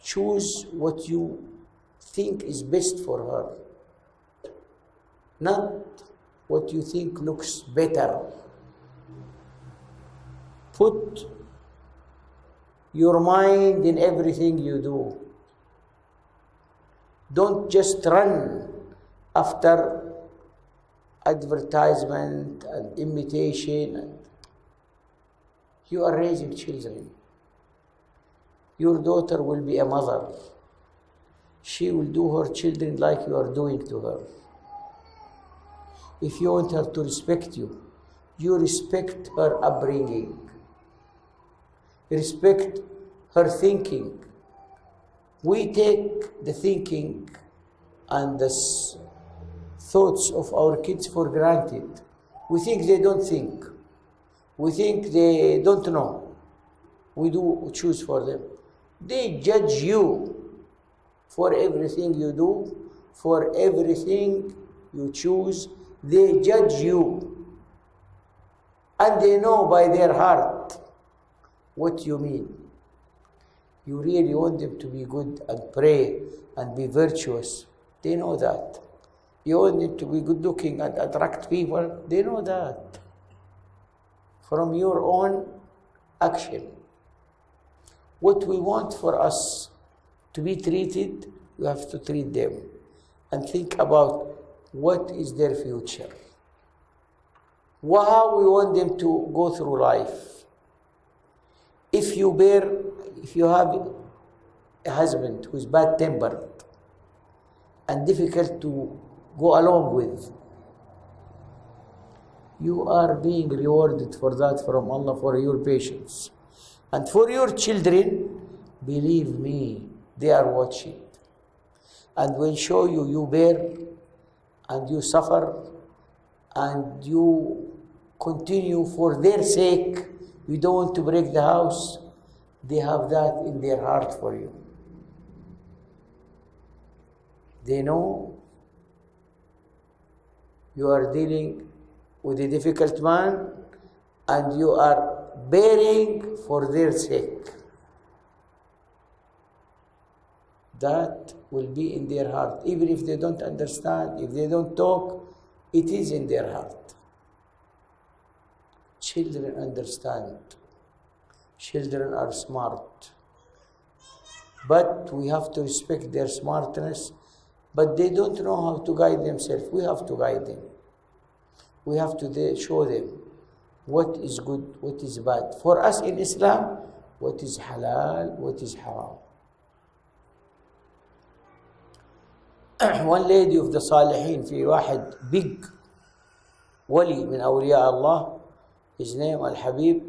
Choose what you think is best for her, not what you think looks better. Put your mind in everything you do. Don't just run after advertisement and imitation. You are raising children. Your daughter will be a mother. She will do her children like you are doing to her. If you want her to respect you, you respect her upbringing. Respect her thinking. We take the thinking and the thoughts of our kids for granted. We think they don't think. We think they don't know. We choose for them. They judge you for everything you do, for everything you choose. They judge you. And they know by their heart what you mean. You really want them to be good and pray and be virtuous. They know that. You want them to be good looking and attract people. They know that. From your own action. What we want for us to be treated, you have to treat them and think about what is their future. How we want them to go through life. If you have a husband who is bad-tempered and difficult to go along with, you are being rewarded for that from Allah, for your patience. And for your children, believe me, they are watching. And will show you, you bear and you suffer and you continue for their sake. You don't want to break the house. They have that in their heart for you. They know you are dealing with a difficult man and you are bearing for their sake. That will be in their heart. Even if they don't understand, if they don't talk, it is in their heart. Children understand. Children are smart. But we have to respect their smartness. But they don't know how to guide themselves. We have to guide them. We have to show them what is good, what is bad. For us in Islam, what is halal, what is haram. One lady of the Salihin, في واحد big wali من أولياء الله, his name Al-Habib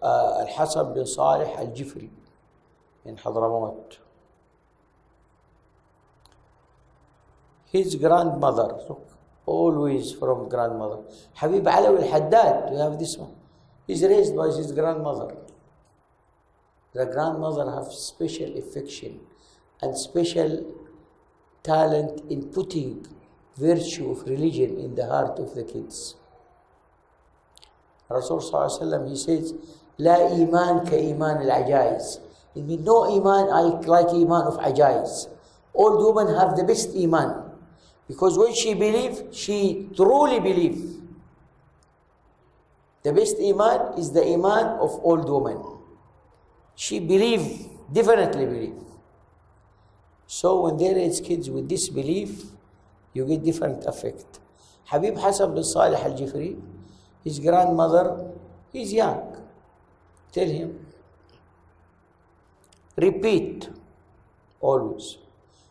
Al-Hasan bin Salih Al-Jufri in Hadramaut. His grandmother, look, always from grandmother. Habib Alawi Al-Haddad, we have this one. He's raised by his grandmother. The grandmother has special affection and special talent in putting virtue of religion in the heart of the kids. Rasul Sallallahu Alaihi Wasallam, he says, La iman ka iman al-ajaiz. It means no iman like iman of ajaiz. Old women have the best iman. Because when she believes, she truly believes. The best iman is the iman of old woman. She believes, definitely believes. So when they raise kids with this belief, you get different effect. Habib Hassan bin Salih Al-Jufri, his grandmother, he's young. Tell him, repeat always.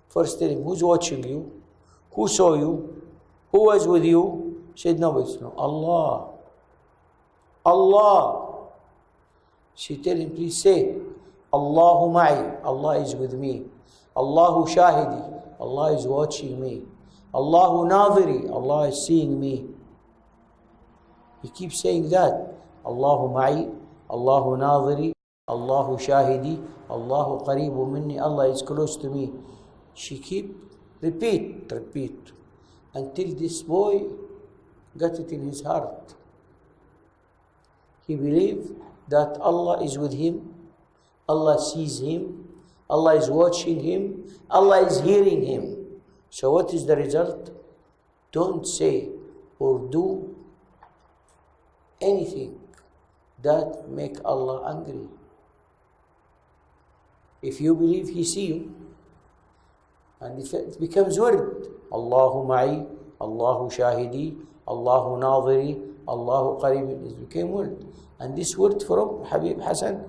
First tell him, who's watching you? Who saw you? Who was with you? She said, nobody. No. Allah. Allah. She tell him, please say, Allahu ma'i. Allah is with me. Allahu shahidi. Allah is watching me. Allahu nadhiri. Allah is seeing me. He keeps saying that. Allahu ma'i. Allahu nadhiri. Allahu shahidi. Allahu qareebu minni. Allah is close to me. She keep repeat, repeat, until this boy got it in his heart. He believed that Allah is with him, Allah sees him, Allah is watching him, Allah is hearing him. So what is the result? Don't say or do anything that make Allah angry. If you believe He see you, and if it becomes word, Allahu ma'i, Allahu shahidi, Allahu nadiri, Allahu qarib, it became word. And this word from Habib Hassan,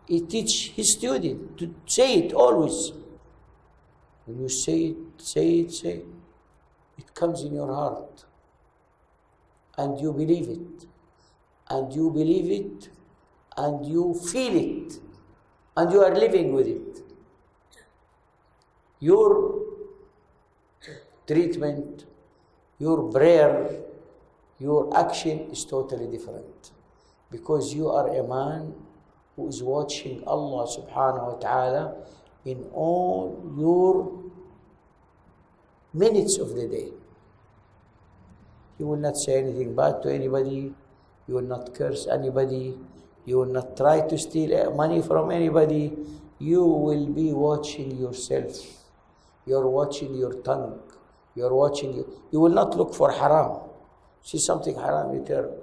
he teach his student to say it always. When you say it, it comes in your heart. And you believe it. And you believe it. And you feel it. And you are living with it. Your treatment, your prayer, your action is totally different. Because you are a man who is watching Allah subhanahu wa ta'ala in all your minutes of the day. You will not say anything bad to anybody. You will not curse anybody. You will not try to steal money from anybody. You will be watching yourself. You're watching your tongue. You're watching you. You will not look for haram. See something haram, you tell,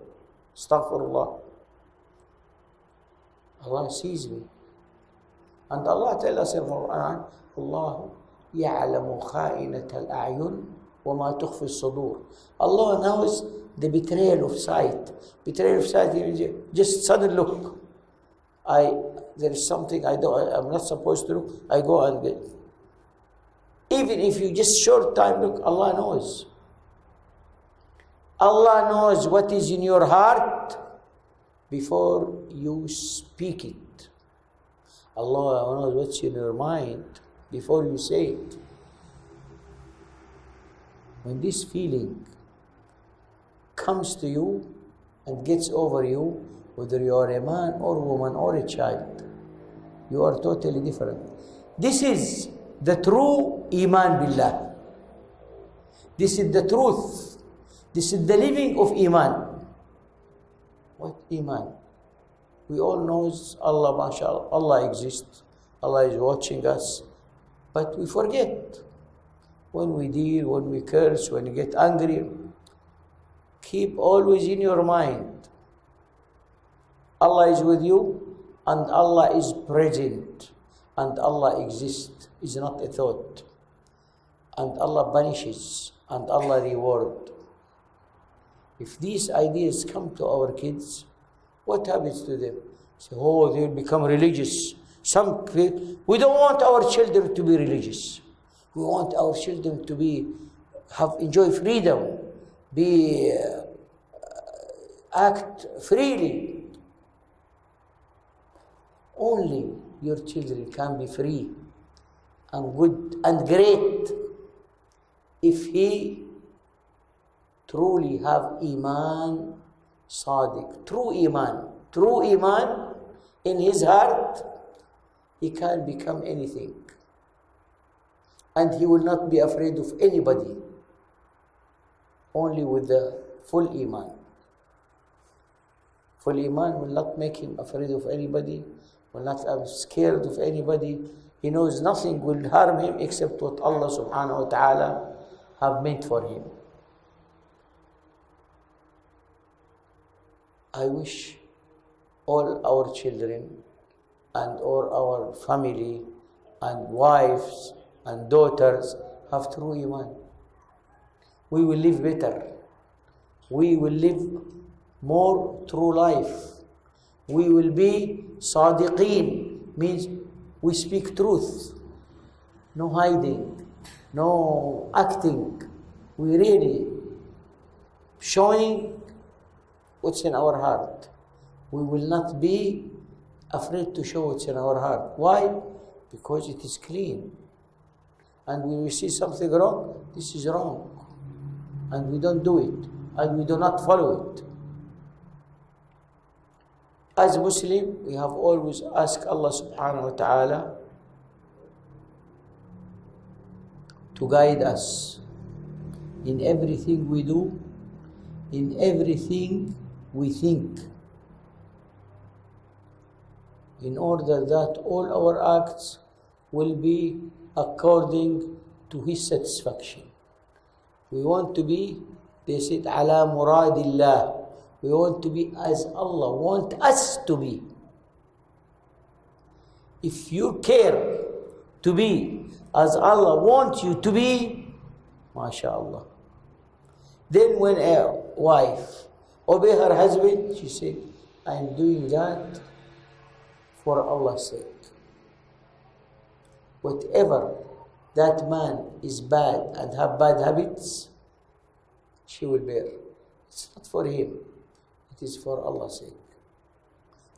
astaghfirullah. Allah sees me. And Allah tells us in the Quran, Allah يعلم خائنة الأعين وما تخفي الصدور. Allah knows the betrayal of sight. Betrayal of sight, just sudden look. There is something I'm not supposed to look, I go and get. Even if you just short time look, Allah knows. Allah knows what is in your heart before you speak it. Allah knows what's in your mind before you say it. When this feeling comes to you and gets over you, whether you are a man or woman or a child, you are totally different. This is the true Iman Billah. This is the truth. This is the living of Iman. What Iman? We all know Allah, mashallah, Allah exists. Allah is watching us. But we forget. When we deal, when we curse, when we get angry, keep always in your mind. Allah is with you and Allah is present. And Allah exists. Is not a thought. And Allah punishes and Allah rewards. If these ideas come to our kids, what happens to them? Say, oh, they will become religious. We don't want our children to be religious. We want our children to enjoy freedom, act freely. Only your children can be free and good and great if he truly have Iman Sadiq, true Iman in his heart. He can become anything. And he will not be afraid of anybody. Only with the full Iman. Full Iman will not make him afraid of anybody, will not be scared of anybody. He knows nothing will harm him except what Allah subhanahu wa ta'ala have meant for him. I wish all our children and all our family and wives and daughters have true Iman. We will live better. We will live more true life. We will be Sadiqeen, means we speak truth. No hiding, no acting. We really showing what's in our heart. We will not be afraid to show what's in our heart. Why? Because it is clean. And when we see something wrong, this is wrong. And we don't do it. And we do not follow it. As Muslim, we have always asked Allah subhanahu wa ta'ala to guide us in everything we do, in everything we think, in order that all our acts will be according to His satisfaction. We want to be, they said, ala muradillah. We want to be as Allah wants us to be. If you care to be as Allah wants you to be, MashaAllah. Then when a wife obey her husband, she said, I'm doing that for Allah's sake. Whatever that man is bad and have bad habits, she will bear. It's not for him. It is for Allah's sake.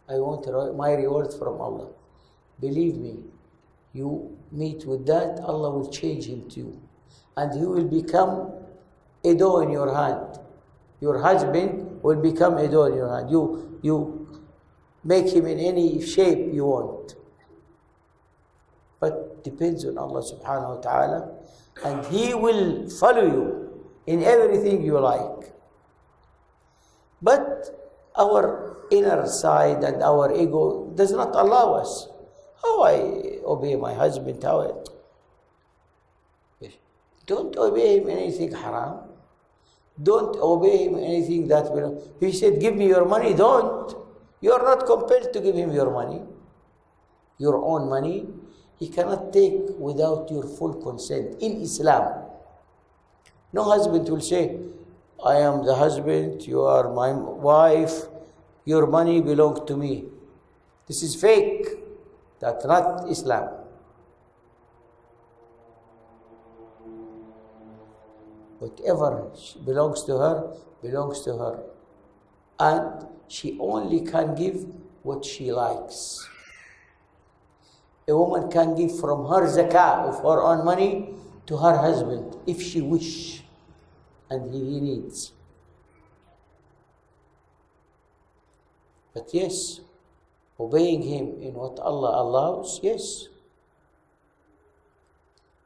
I want my reward from Allah. Believe me, you meet with that, Allah will change him to you. And he will become a door in your hand. Your husband will become a door in your hand. You make him in any shape you want. But depends on Allah subhanahu wa ta'ala, and He will follow you in everything you like. But our inner side and our ego does not allow us. How I obey my husband? How I... Don't obey him anything haram. Don't obey him anything that will... He said, give me your money. Don't. You are not compelled to give him your money. Your own money. He cannot take without your full consent in Islam. No husband will say, I am the husband, you are my wife, your money belongs to me. This is fake. That's not Islam. Whatever belongs to her, belongs to her. And she only can give what she likes. A woman can give from her zakah of her own money to her husband if she wish and he needs. But yes, obeying him in what Allah allows, yes.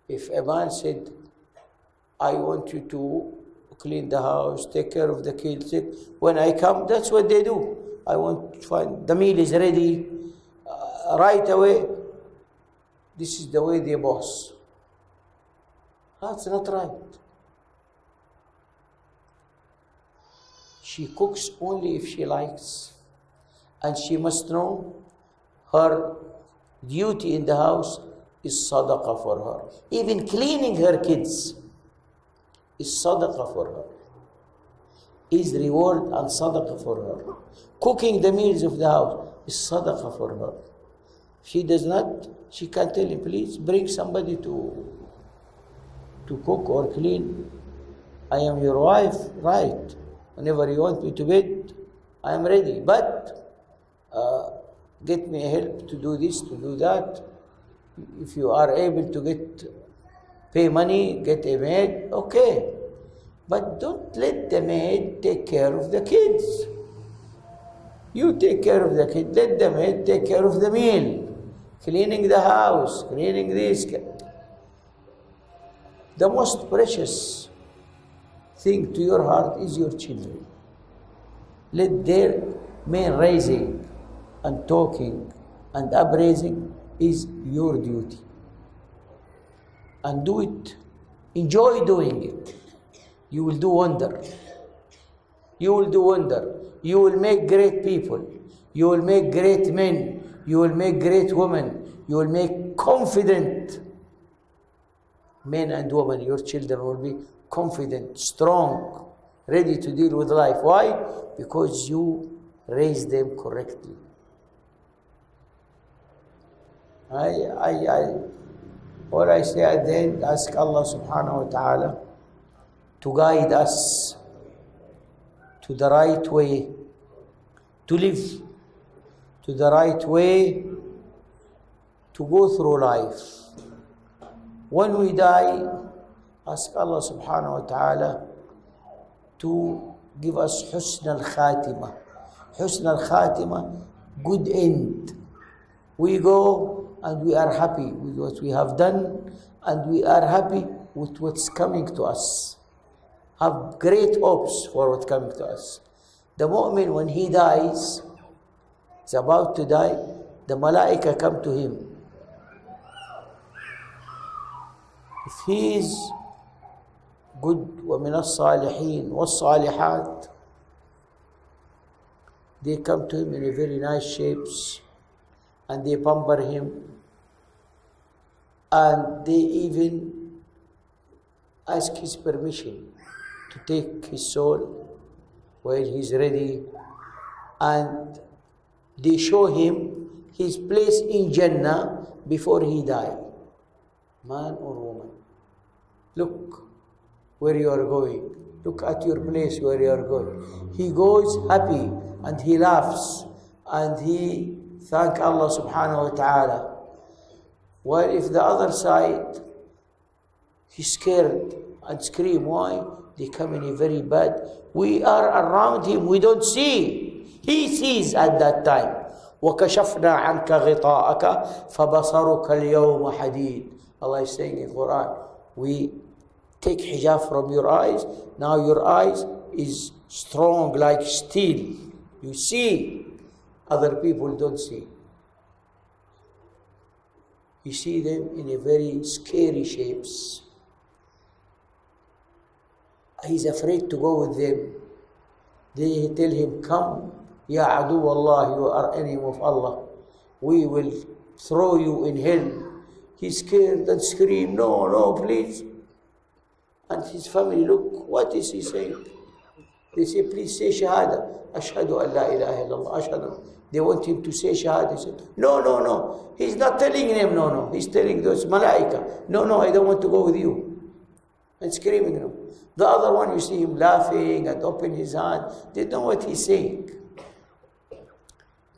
If a man said, I want you to clean the house, take care of the kids, when I come, that's what they do. I want to find the meal is ready right away. This is the way they boss. That's not right. She cooks only if she likes. And she must know her duty in the house is sadaqah for her. Even cleaning her kids is sadaqah for her. Is reward and sadaqah for her. Cooking the meals of the house is sadaqah for her. She does not, she can tell him, please bring somebody to cook or clean. I am your wife, right? Whenever you want me to bed, I am ready. But get me help to do this, to do that. If you are able to pay money, get a maid, okay. But don't let the maid take care of the kids. You take care of the kids, let the maid take care of the meal. Cleaning the house, cleaning this. The most precious thing to your heart is your children. Let their main raising and talking and upraising is your duty. And do it. Enjoy doing it. You will do wonder. You will do wonder. You will make great people. You will make great men. You will make great women. You will make confident men and women. Your children will be confident, strong, ready to deal with life. Why? Because you raised them correctly. What I say at the end, ask Allah subhanahu wa ta'ala to guide us to the right way, to live, to the right way, to go through life. When we die, ask Allah subhanahu wa ta'ala to give us husn al-khatima. Husn al-khatima, good end. We go and we are happy with what we have done, and we are happy with what's coming to us. Have great hopes for what's coming to us. The mu'min, when he dies, is about to die, the malaika come to him. If he is good, وَمِنَ الصَّالِحِينَ وَالصَّالِحَاتِ, they come to him in a very nice shapes, and they pamper him, and they even ask his permission to take his soul while he's ready, and they show him his place in Jannah before he died. Man or woman, look where you are going. Look at your place where you are going. He goes happy and he laughs and he thank Allah subhanahu wa ta'ala. While if the other side, he's scared and scream. Why? They come in a very bad. We are around him, we don't see. He sees at that time. وَكَشَفْنَا عَنْكَ غِطَاءَكَ فَبَصَرُكَ الْيَوْمَ حَدِيدٌ. Allah is saying in Quran, we take hijab from your eyes. Now your eyes is strong like steel. You see, other people don't see. You see them in a very scary shapes. He's afraid to go with them. They tell him, come, Ya adu Allah, you are enemy of Allah. We will throw you in hell. He's scared and scream, no, no, please. And his family, look, what is he saying? They say, please say Shahada. Ashhadu an la ilaha illallah. Ashhadu. They want him to say Shahada. He said, no, no, no. He's not telling them, no, no. He's telling those malaika, no, no, I don't want to go with you. And screaming them. The other one, you see him laughing and open his hand. They know what he's saying.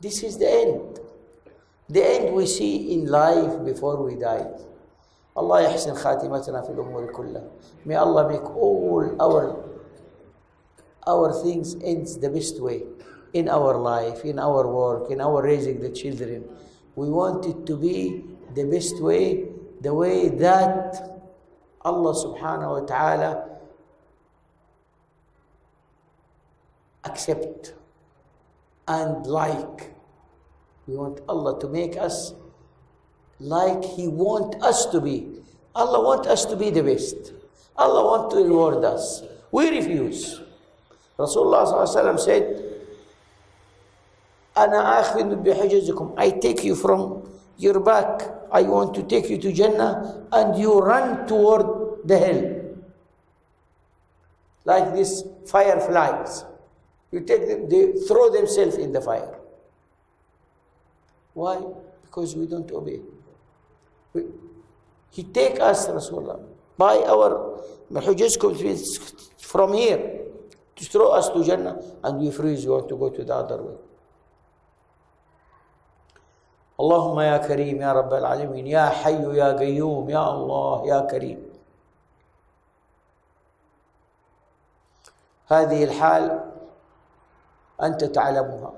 This is the end. The end we see in life before we die. Allah yahsin khatimatana fil umuri kullah. May Allah make all our things ends the best way. In our life, in our work, in our raising the children. We want it to be the best way, the way that Allah subhanahu wa ta'ala accept and like. We want Allah to make us like He wants us to be. Allah wants us to be the best. Allah wants to reward us. We refuse. Rasulullah ﷺ said, أَنَا آخِذُ بِحِجَزِكُمْ, I take you from your back. I want to take you to Jannah, and you run toward the hell. Like these fireflies. You take them, they throw themselves in the fire. Why? Because we don't obey. He take us, Rasulullah, by our from here to throw us to Jannah, and we freeze, we want to go to the other way. اللهم يا كريم يا رب العالمين يا حي يا قيوم يا الله يا كريم. هذه الحال أنت تعلمها.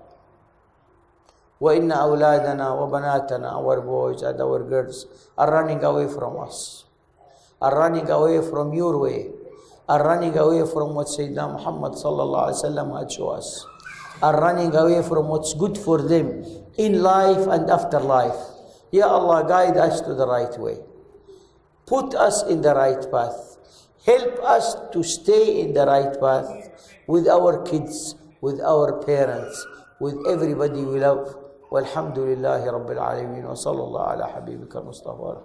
وإن أولادنا وبناتنا, our boys and our girls, are running away from us, are running away from your way, are running away from what Sayyidina Muhammad sallallahu alaihi wasallam had shown us, are running away from what's good for them in life and after life. Ya Allah, guide us to the right way. Put us in the right path. Help us to stay in the right path with our kids, with our parents, with everybody we love. والحمد لله رب العالمين وصلى الله على حبيبك المصطفى.